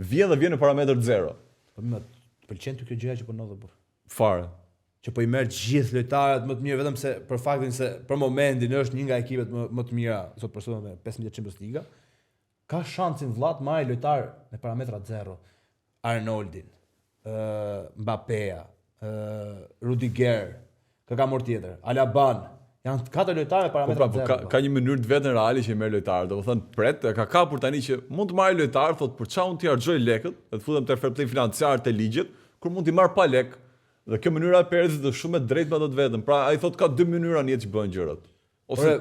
Vjen në parametër 0. Po më pëlqen ty kjo gjëja që po ndodh burr. Fare. Që po i merr gjithë lojtarët më të mirë vetëm se për faktin se për momentin është një nga ekipet më të mira sot për sot me 15 Champions Liga. Ka shansin vllat marrë lojtar me parametra 0. Arnoldin, Mbappéa, Rudiger, ka mor tjetër, Alaban, janë 4 lojtarë me parametra 0. Ka një mënyrë të vetë në Reali që i merr lojtarë, domethënë pret, ka kapur tani që mund të marrë lojtar, thotë për çfarë unë t'i harxoj lekët, dhe të futem te fair play financiar te ligjet, kur mund t'i marr pa lek. Dhe kjo mënyra e Perezit është shumë e drejtë me ato të vetëm. Pra ai thotë ka dy mënyra në jetë që bëhen gjërat. Ose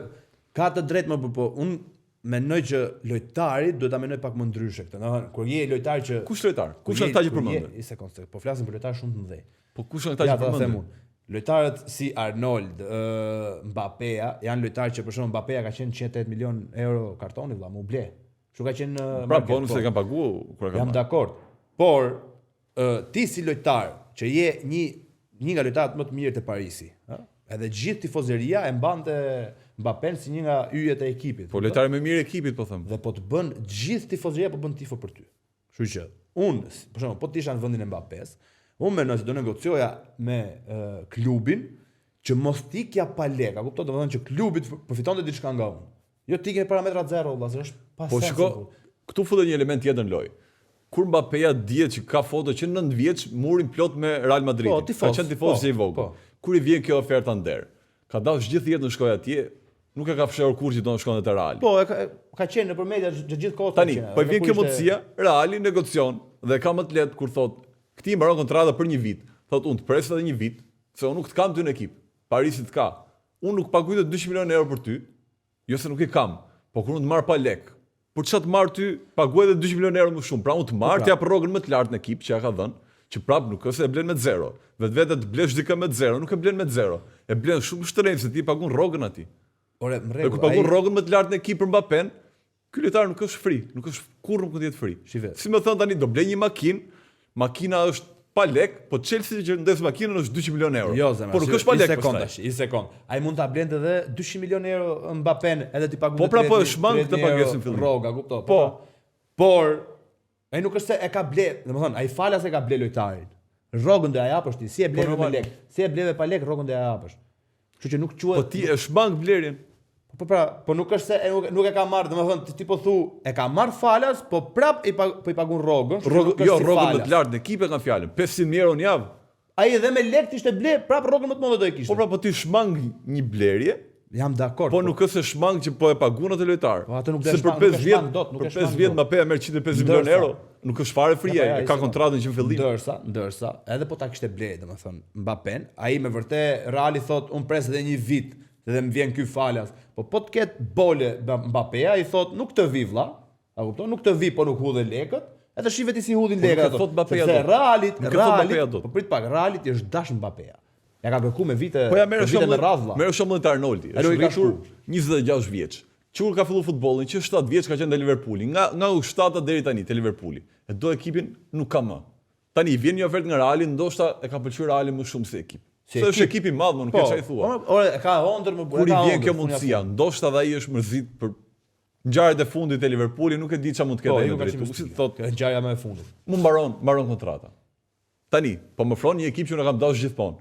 ka të drejtë më po, unë mendoj që lojtari duhet ta mendoj pak më ndryshe këtë. Domethënë kur je lojtar që kush lojtar? Kush janë ata që përmendën? Një sekondë, po flasim për lojtar shumë të mëdhenj. Po kush janë ata që përmendën? Lojtarët si Arnold, Mbappéa, janë lojtarë që për shembull Mbappéa ka qenë 108 milion euro kartoni vëlla, më u ble. Kështu ka qenë pra bonuset e kanë paguar kur e kanë. Jam dakord. Por ti si lojtar që je një nga lojtarët më të mirë të Parisi, ëh? Edhe gjithë tifozëria e mbante Mbappén si një nga yjet e ekipit. Po lojtari më mirë i ekipit po them. Dhe po të bën gjithë tifozëria po bën tifo për ty. Kështu që unë, për shembull, po të isha në vendin e Mbappés, unë mendoj se do negocioja me klubin që mos tikja pa lek, a kupton, domethënë që klubi përfitonte diçka nga unë. Jo tikje parametra 0, vëllazër, është pa sens. Po shiko, këtu futet një element tjetër në lojë. Kur Mbappéa dihet që ka foto që 9 vjeç murin plot me Real Madridin. Ka qenë tifoz i vogël. Kur i vjen kjo ofertë nder, ka dashur gjithë jetën të shkojë atje, nuk e ka fshehur kurrë që do të shkonte te Real. Po, ka qenë nëpër media gjithë kohën. Tani, po vjen kjo mundësia, Reali negocion dhe ka më të lehtë kur thotë, "Kti mbaron kontrata për 1 vit." Thotë, "Unë të pres edhe 1 vit, se unë nuk të kam ty në ekip. Parisi të ka. Unë nuk paguaj të 200 milionë euro për ty, jo se nuk i kam, po kur unë të marr pa lek. Por çfarë të marr ty, paguaj edhe 200 milionë euro më shumë. Pra unë të marr t'jap rrogën më të lartë në ekip që ja ka dhënë, që prap nuk është se e blen me 0. Vetë të blesh dikë me 0, nuk e blen me 0. E blen shumë shtrenjtë se ti pagun rrogën atij. Ore, më Dhe kur pagun rrogën më të lartë në ekip për Mbappén, ky lojtar nuk është free, nuk është kurrë nuk jetë free. Si më thon tani do blej një makinë, makina është pa lek, po Chelsea që ndes makinën është 200 milionë euro. Jo, zemra, por nuk është pa lek një sekond. Ai mund ta blente edhe 200 milionë euro Mbappén edhe ti paguën. Po pra po është shmang këtë pagesën fillim. Rroga, kupto. Po. Por ai nuk është se e ka ble, domethënë ai falas e ka ble lojtarin. Rrogën do ja japësh ti, si e bleve me lek. Si e bleve pa lek, rrogën do ja japësh. Kështu që nuk quhet. Po ti e shmang blerjen. Po nuk është se nuk e ka marrë, domethënë ti po thu e ka marrë falas, po prap i pagun rrogën. Jo, rrogën më të lartë në ekip e kanë fjalën, 500 euro në javë. Ai edhe me lek ti ishte ble, prap rrogën më të madhe do e kishte. Po pra po ti shmang një blerje. Jam dakord. Po nuk është se shmang që po e paguan atë lojtar. Po atë nuk se për 5 vjet, për 5 vjet Mbappé merr 150 milionë euro, nuk është fare free ai, ka kontratën që në fillim. Ndërsa, edhe po ta kishte ble, domethënë Mbappén, ai me vërtet Reali thot un pres edhe një vit dhe më vjen ky falas. Po të ketë bole Mbappé, ai thot nuk të vi vlla. A kupton? Nuk të vi, po nuk hudhe lekët. Edhe shive ti si hudhin lekët ato. Se Realit, po prit pak, Realit është dash Mbappéja. Ja ka kërkuar me vite, po ja merr shumë me radhë. Merr shumë të Arnoldi. Është rritur 26 vjeç. Kur ka filluar futbollin, që 7 vjeç ka qenë te Liverpooli, nga U7 deri tani te Liverpooli. E do ekipin nuk ka më. Tani vjen një ofertë nga Reali, ndoshta e ka pëlqyer Reali më shumë se ekip. Se është ekip i madh, nuk e çaj thua. Ore, ka hondër më kur i vjen kjo mundësia, ndoshta dhe ai është mërzit për ngjarjet e fundit të Liverpoolit, nuk e di çfarë mund të ketë ai në drejtues. Si thotë, ngjarja më e fundit. Mu mbaron kontrata. Tani, po më ofron një ekip që unë kam dashur gjithmonë.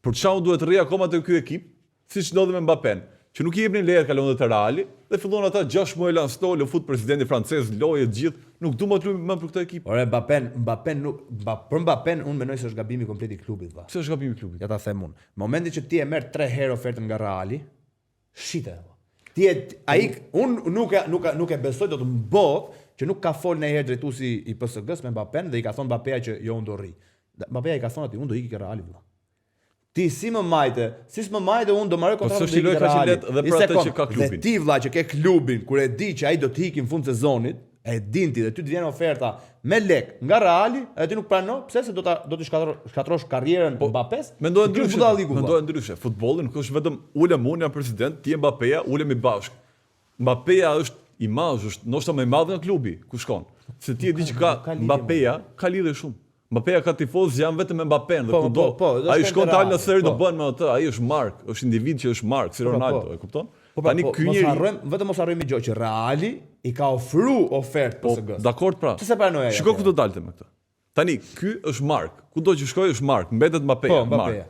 Për çfarë duhet rri akoma te ky ekip, siç ndodhi me Mbappén, që nuk i jepnin lejer kalon te Reali dhe fillon ata 6 muaj lansto, lë fut presidenti francez, loje të gjithë, nuk du më të luajmë më për këtë ekip. Ore Mbappén nuk për Mbappén unë mendoj se është gabimi komplet i klubit valla. Pse është gabimi i klubit? Ja ta them unë. Momentin që ti e merr 3 herë ofertën nga Reali, shite. Ti unë nuk e besoj dot në botë që nuk ka fol ndonjëherë drejtuesi i PSG-s me Mbappén dhe i ka thonë Mbappéja që jo unë do rri. Mbappéja i ka thonë aty unë do iki ke Reali valla. Ti si më majte, unë do marrë kontratën me Reali. Dhe për atë që ka klubin. Dhe ti vlla që ke klubin, kur e di që ai do të ikë në fund sezonit, e din ti dhe ty të vjen oferta me lek nga Reali, edhe ti nuk pranon, pse se do të shkatrosh karrierën Mbappés? Mendohet ndryshe. Futbolli nuk është vetëm ulem unë jam president, ti je Mbappéja, ulemi bashk. Mbappéja është imazh, është ndoshta më i madh nga klubi ku shkon. Se ti e di që ka Mbappéja, ka lidhje shumë. Mbappéja ka tifozë janë vetëm me Mbappén dhe kudo. Ai shkon Al Nassr do bën me atë, ai është mark, është individ që është mark, si Ronaldo, e kupton? Tani ky njeri, vetëm mos harrojmë gjë që Reali i ka ofruar ofertë PSG-s. Dakord pra. Ç'se pranoi ai? Shikoj ku do dalte me këtë. Tani ky është mark, kudo që shkoj është mark, mbetet Mbappéja, mark.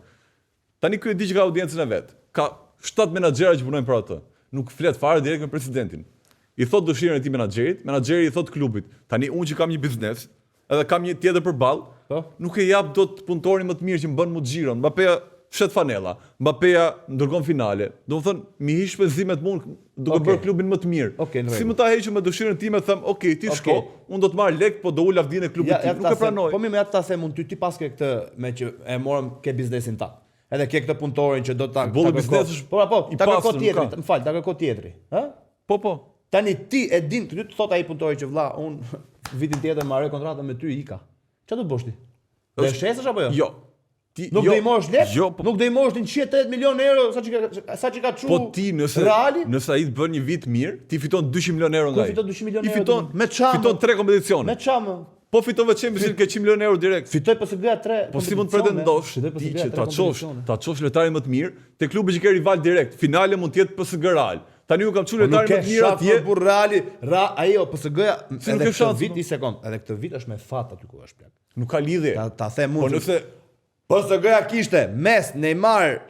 Tani ky e di që ka audiencën e vet. Ka 7 menaxhera që punojnë për atë. Nuk flet fare direkt me presidentin. I thot dëshirën e tij menaxherit, menaxheri i thot klubit. Tani unë që kam një biznes, edhe kam një tjetër përballë, nuk e jap dot punëtorin më të mirë që më bën mu xhiron. Mbappéja fshet fanella, Mbappéja ndërgon finale. Domethënë, mi hiq shpenzimet mund duke bërë klubin më të mirë. Si më ta heqëm me dëshirën time, them, "Ok, ti shko, unë do të marr lek, po do ul lavdin e klubit tim." Nuk e pranoj. Po më ta them unë ty pas ke këtë me që e morëm ke biznesin ta. Edhe ke këtë punëtorin që do ta biznes. Po, ta kërko tjetri, më fal, ta kërko tjetri, ë? Po. Tani ti e din, ti të thot ai punëtori që vlla, unë vitin tjetër marrë kontratën me ty ika. Çfarë do të bësh ti? Do e shesësh apo jo? Jo. Nuk do i mosh lek? Nuk do i mosh 180 milionë euro sa që ka çu. Po ti nëse ai të bën një vit mirë, ti fiton 200 milionë euro nga ai. Fiton 200 milionë euro. Ti fiton me çam. Fiton 3 kompeticione. Me çam. Po fiton vetë Champions League 100 milionë euro direkt. Fitoj PSG-a 3. Po si mund të pretendosh ti që ta çosh lojtarin më të mirë te klubi që ke rival direkt. Finale mund të jetë PSG Real. Tani u kam çu lojtarin më të mirë atje. Po Reali, ajo PSG-a edhe këtë vit një sekond, edhe këtë vit është me fat aty ku është plak. Nuk ka lidhje. Ta them unë. Po nëse PSG-a kishte mes Neymar,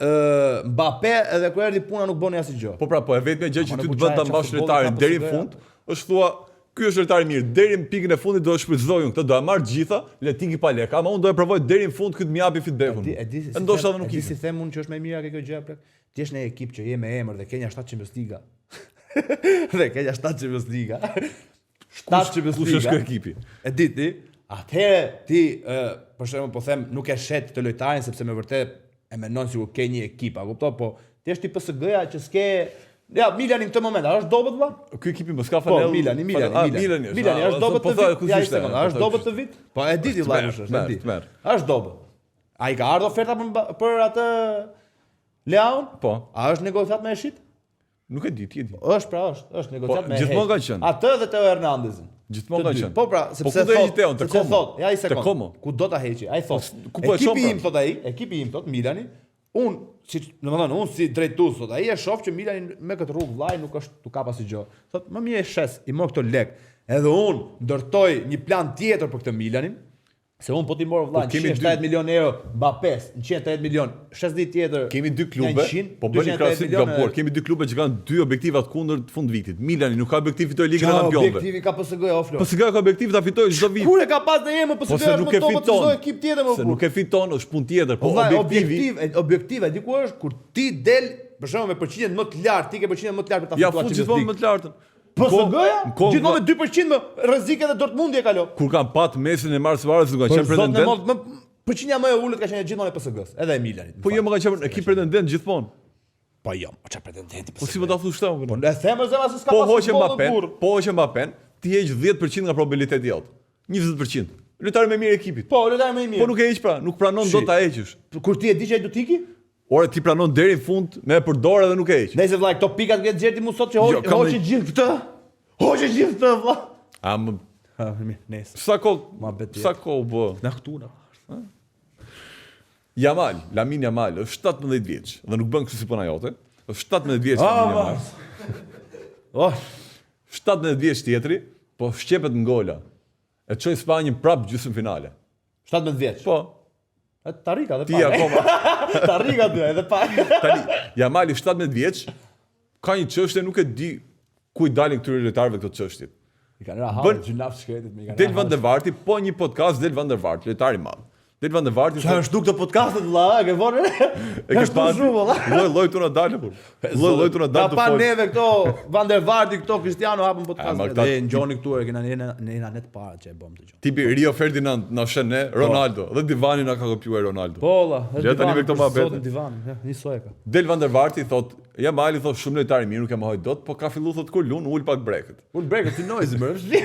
Mbappé edhe kur erdhi puna nuk bëni asgjë. Po pra, po e vetme gjë që ty të bën ta mbash lojtarin deri në fund, është thua, ky është lojtar i mirë, deri në pikën e fundit do të shfrytëzoj unë, këtë do e marr gjitha, le të iki pa lek, ama unë do e provoj deri në fund këtë më japi feedbackun. Ndoshta edhe nuk i. Si them unë që është më e mira ke kjo gjë plak. Ti je në ekip që je me emër dhe ke një 7 Champions League. Dhe ke një 7 Champions League. 7 Champions League. Kush është ky ekipi? E di ti? Atëherë ti për shembull po them nuk e shet të lojtarin sepse me vërtet e mendon sikur ke një ekip, a kupton? Po ti je ti PSG-ja që s'ke Ja, Milani në këtë moment, a është dobët valla? Ky ekipi mos ka Po, fanell. Milani është dobët të vit. Ja, është dobët të vit. Po e di ti vllai është, e di. Është dobët. Ai ka ardhur oferta për atë Leaun? Po. A është negociat me Eshit? Nuk e di, ti e di. Është negociat me Eshit. Gjithmonë kanë qenë. Atë dhe Teo Hernandezin. Gjithmonë kanë qenë. Po pra, sepse thot, ja i sekond. Ku do ta heqi? Ai thot. Ekipi im thot ai, ekipi im thot Milani, unë si drejtues thot, ai e shoh që Milani me këtë rrugë vllai nuk është tu kap asgjë. Thot, më mirë shes, i mor këto lek. Edhe unë ndërtoj një plan tjetër për këtë Milanin. Se unë po ti morë vllai 170 milion euro Mbappés, 180 milion, 60 tjetër. Kemi dy klube, po bëni krahasim gabor. Kemi dy klube që kanë dy objektiva të kundërt të fund vitit. Milani nuk ka objektiv fitoj Ligën e Kampionëve. Objektivi ka PSG-ja oflo. PSG ka objektiv ta fitojë çdo vit. Kur e ka pas në emër PSG-ja nuk e fiton çdo ekip tjetër më. Se nuk e fiton, është punë tjetër, po objektivi di ku është kur ti del për shembull me përqindje më të lartë, ti ke përqindje më të lartë për ta fituar Champions League. Ja, gjithmonë më të lartën. PSG-ja? Gjithmonë me 2% më rrezik edhe Dortmundi e kalon. Kur kanë pat Mesin e Mars Suarez nuk kanë qenë pretendent. Përqindja më e ulët ka qenë gjithmonë e PSG-s, edhe e Milanit. Po jo më kanë qenë ekip pretendent gjithmonë. Po jo, çfarë pretendenti Po si më ta thosh këtë? Po e them se as s'ka pas. Po hoqë Mbappén, ti heq 10% nga probabiliteti jot. 20%. Lojtari më mirë ekipit. Po, lojtari më i mirë. Po nuk e heq pra, nuk pranon dot ta heqësh. Kur ti e di që ai do tiki? Ore ti pranon deri në fund me përdor edhe nuk e heq. Nëse vllai këto pikat që xherti mu sot që hoqë gjithë këtë. Hoqë gjithë këtë vlla. Nëse. Sa kohë bë. Na këtu na. Yamal, Lamine Yamal është 17 vjeç dhe nuk bën kështu si puna jote. Është 17 vjeç Lamine Yamal. 17 vjeç tjetri, po shqepet në gola. E çoi Spanjën prap gjysmëfinale. 17 vjeç. Po. Tarika edhe pa. Ti akoma. Tarika dy edhe pa. Tani, Yamali 17 vjeç ka një çështje nuk e di ku i dalin këtyre lojtarëve këto çështje. I kanë rënë gjynaf shkretit me i kanë. Del Van der Vaarti, po një podcast Del Van der Vaarti, lojtar i madh. Del Van der Vaarti. Çfarë është duk të podcastet vëlla, ke vënë? E ke pa shumë vëlla. Lloj tuna dalë po. Lloj tuna dalë të fol. Pa neve këto Van der Vaarti këto Cristiano hapën podcast. Dhe ngjoni këtu e kena ne net para që e bëm dëgjoj. Tipi Rio Ferdinand na shën ne Ronaldo dhe divani na ka kopjuar Ronaldo. Po vëlla, është divani me këto mabet. Divani, nisoj ka. Del Van der Vaarti thot, Yamali thot shumë lojtar i mirë nuk e mohoj dot, po ka filluar thot kur lun ul pak breket. Ul breket si noizi më është.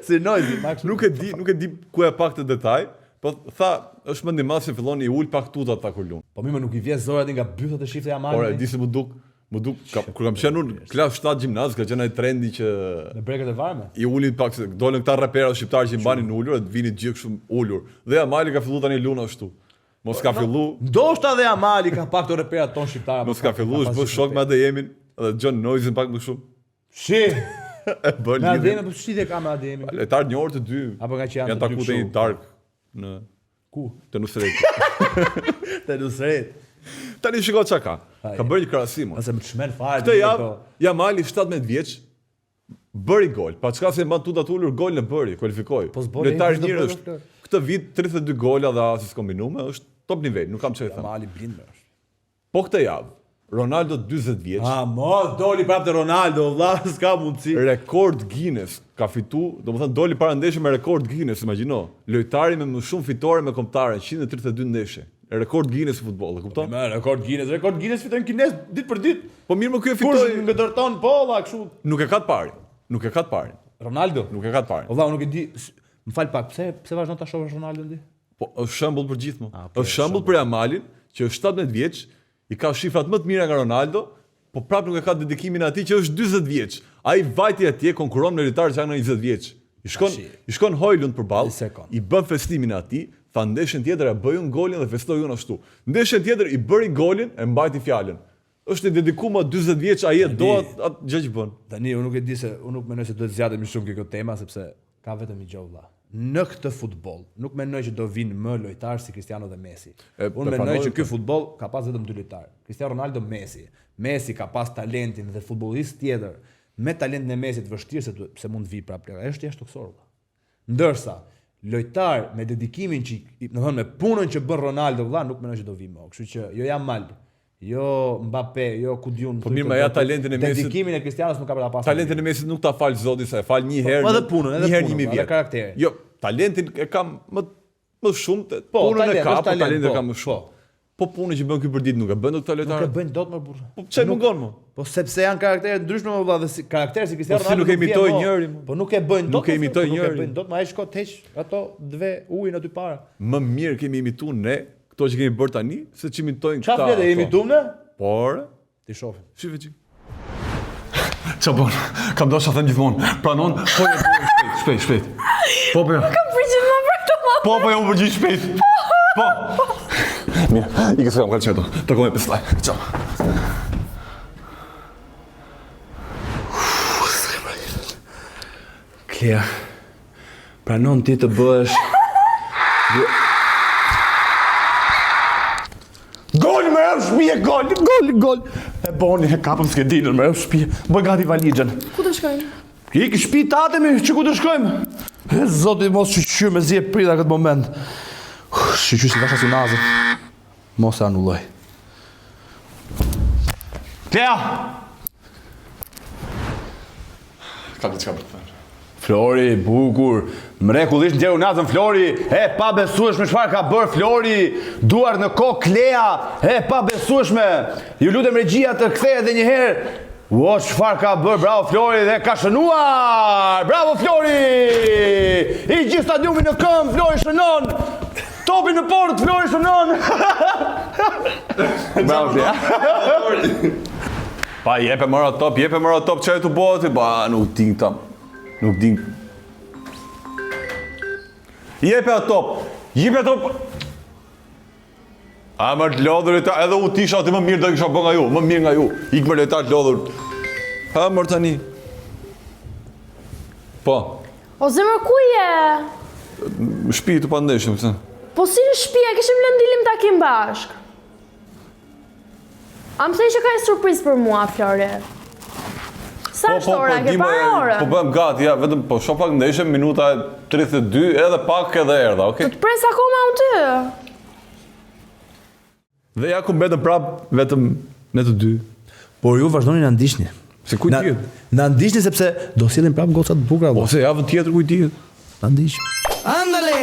Si noizi, nuk e di ku e pak të detaj. Po tha, është mendim madh se fillon i ul pak tutat ta kur lun. Po më nuk i vjen zora ti nga bythat e shifte Yamali. Por e di se më duk kur kam qenë unë klas 7 gjimnaz, ka qenë ai trendi që me breket e varme. I ulin pak se dolën këta rapera shqiptar që i mbanin ulur dhe vinin gjithë kështu ulur. Dhe Yamali ka filluar tani lun ashtu. Mos ka fillu. Ndoshta dhe Yamali ka pak to reperat ton shqiptar. Mos ka filluar, është bë shok me Ademin dhe John Noisin pak më shumë. Shi. E bën. Me Ademin po shite ka me Ademin. Lojtar një orë të dy. Apo nga që janë taku te një dark në ku? Te Nusret. Te Nusret. Tani shiko çka ka. Ka bërë një krahasim. Ose më çmend fare. Këtë javë Yamali 17 vjeç bëri gol. Pa çka se mban tutat ulur gol në bëri, kualifikoi. Lojtar i mirë është. Këtë vit 32 gola dhe asis kombinuar, është top nivel, nuk kam çfarë të them. Yamali blind më është. Po këtë javë Ronaldo 40 vjeç. Mos doli prapë te Ronaldo, valla, s'ka mundsi. Rekord Guinness ka fitu, domethënë doli para ndeshje me rekord Guinness, imagjino. Lojtari me më shumë fitore me kombëtare, 132 ndeshje. Rekord Guinness i futbollit, e kupton? Me rekord Guinness fiton Guinness ditë për ditë. Po mirë më ky e fitoi. Kush ngëdërton po valla kështu. Nuk e ka të parin. Nuk e ka të parin. Ronaldo nuk e ka të parin. Valla unë nuk e di. Më fal pak, pse vazhdon ta shohësh Ronaldon ti? Po është shembull për gjithmonë. Është shembull për Yamalin, që është 17 vjeç, i ka shifrat më të mira nga Ronaldo, po prapë nuk e ka dedikimin atij që është 40 vjeç. Ai vajti atje konkuron me lojtarë që janë 20 vjeç. I shkon Hojlund përballë, i bën festimin atij, tha ndeshjen tjetër e bëi un golin dhe festoi un ashtu. Ndeshjen tjetër i bëri golin e mbajti fjalën. Është i dedikuar 40 vjeç, ai e do atë gjë që bën. Tani unë nuk e di se unë nuk mendoj se duhet zgjatemi shumë kjo tema sepse ka vetëm një gjë vëlla. Në këtë futboll, nuk mendoj që do vinë më lojtarë si Cristiano dhe Messi. Unë mendoj që ky futboll ka pas vetëm dy lojtarë, Cristiano Ronaldo, Messi. Messi ka pas talentin dhe futbollist tjetër me talentin e Messit vështirë se mund vi prapë. Është jashtëkosor. Ndërsa lojtar me dedikimin që, domethënë me punën që bën Ronaldo vëlla, nuk mendoj që do vi më. Kështu që jo Yamal, jo Mbappé, jo Kudiun. Po mirë, ja talentin e Messit. Dedikimin e Cristianos nuk ka për ta pasur. Talentin e Messit nuk ta fal Zoti sa e fal një herë. Po edhe punën, një herë 1000 vjet. Edhe karakteri. Jo, talentin e kam më shumë, punën e ka, po talentin e kam më shumë. Po punën që bën ky për ditë nuk e bën dot këta Nuk e lojtarë. bëjnë dot më burr. Po çaj mungon më. Po sepse janë karaktere ndryshme më valla dhe karakter si Cristiano Po si nuk e imitoj njëri, mo. Po nuk e bëjnë dot. Nuk e imitoj njëri. Nuk e bëjnë dot, ma ai shko të heq ato dve ujin aty para. Më mirë kemi imituar ne këto që kemi bërë tani, se që imitojnë këta. Çfarë fletë imitum ne? Por, Ti shohim. shive çik. Çfarë bën? Kam dashur të them gjithmonë. Pranon, po e shpejt. Po. Kam frikë më për të më. Po u përgjigj shpejt. Po. Mirë, i kësaj kam qeto. Takoj me slaj. Ciao. Klea. Pranon ti të bëhesh Gol me shtëpi, gol. E boni, e kapëm skedinën me shtëpi. Bëj gati valixhen. Ku të shkojmë? Ik shtëpi tatemi, që ku të shkojmë? E zoti mos shqyr me zi e prita këtë moment. Shqyr si vasha si nazë. Mos e anulloj. Klea! Kam diçka për të thënë. Flori, bukur, mrekullisht nxjerru natën Flori, e pa besueshme çfarë ka bër Flori, duar në kokë Klea, e pa besueshme. Ju lutem regjia të kthehet edhe një herë. Ua, çfarë ka bër, bravo Flori dhe ka shënuar. Bravo Flori! I gjithë stadiumi në këmbë, Flori shënon. Topi në portë, Flori shënon. Bravo Klea. Pa jepe mëra top, çaj të bëhet, ba nuk din tam. Nuk din. Jepe top. A më të lodhurit, edhe u tisha aty më mirë do kisha bë nga ju, më mirë nga ju. Ik me lojtar të lodhur. Ha mër tani. Po. O zemër ku je? Shtëpi të pandeshëm, këtë. Po si në shtëpi, kishim lënë dilim takim bashk. A më thej që ka e surprizë për mua, Flori? Sa është ora, ke para orën? Po bëjmë gati, ja, vetëm po shoh pak ndeshje, minuta 32, edhe pak edhe erdha, okay? Të pres akoma unë ty. Dhe ja ku mbetëm prap vetëm ne të dy. Por ju vazhdoni na ndiqni. Se kujt dihet? Na ndiqni sepse do sillin prap goca të bukura. Ose javën tjetër kujt dihet? Na ndiq. Ándale.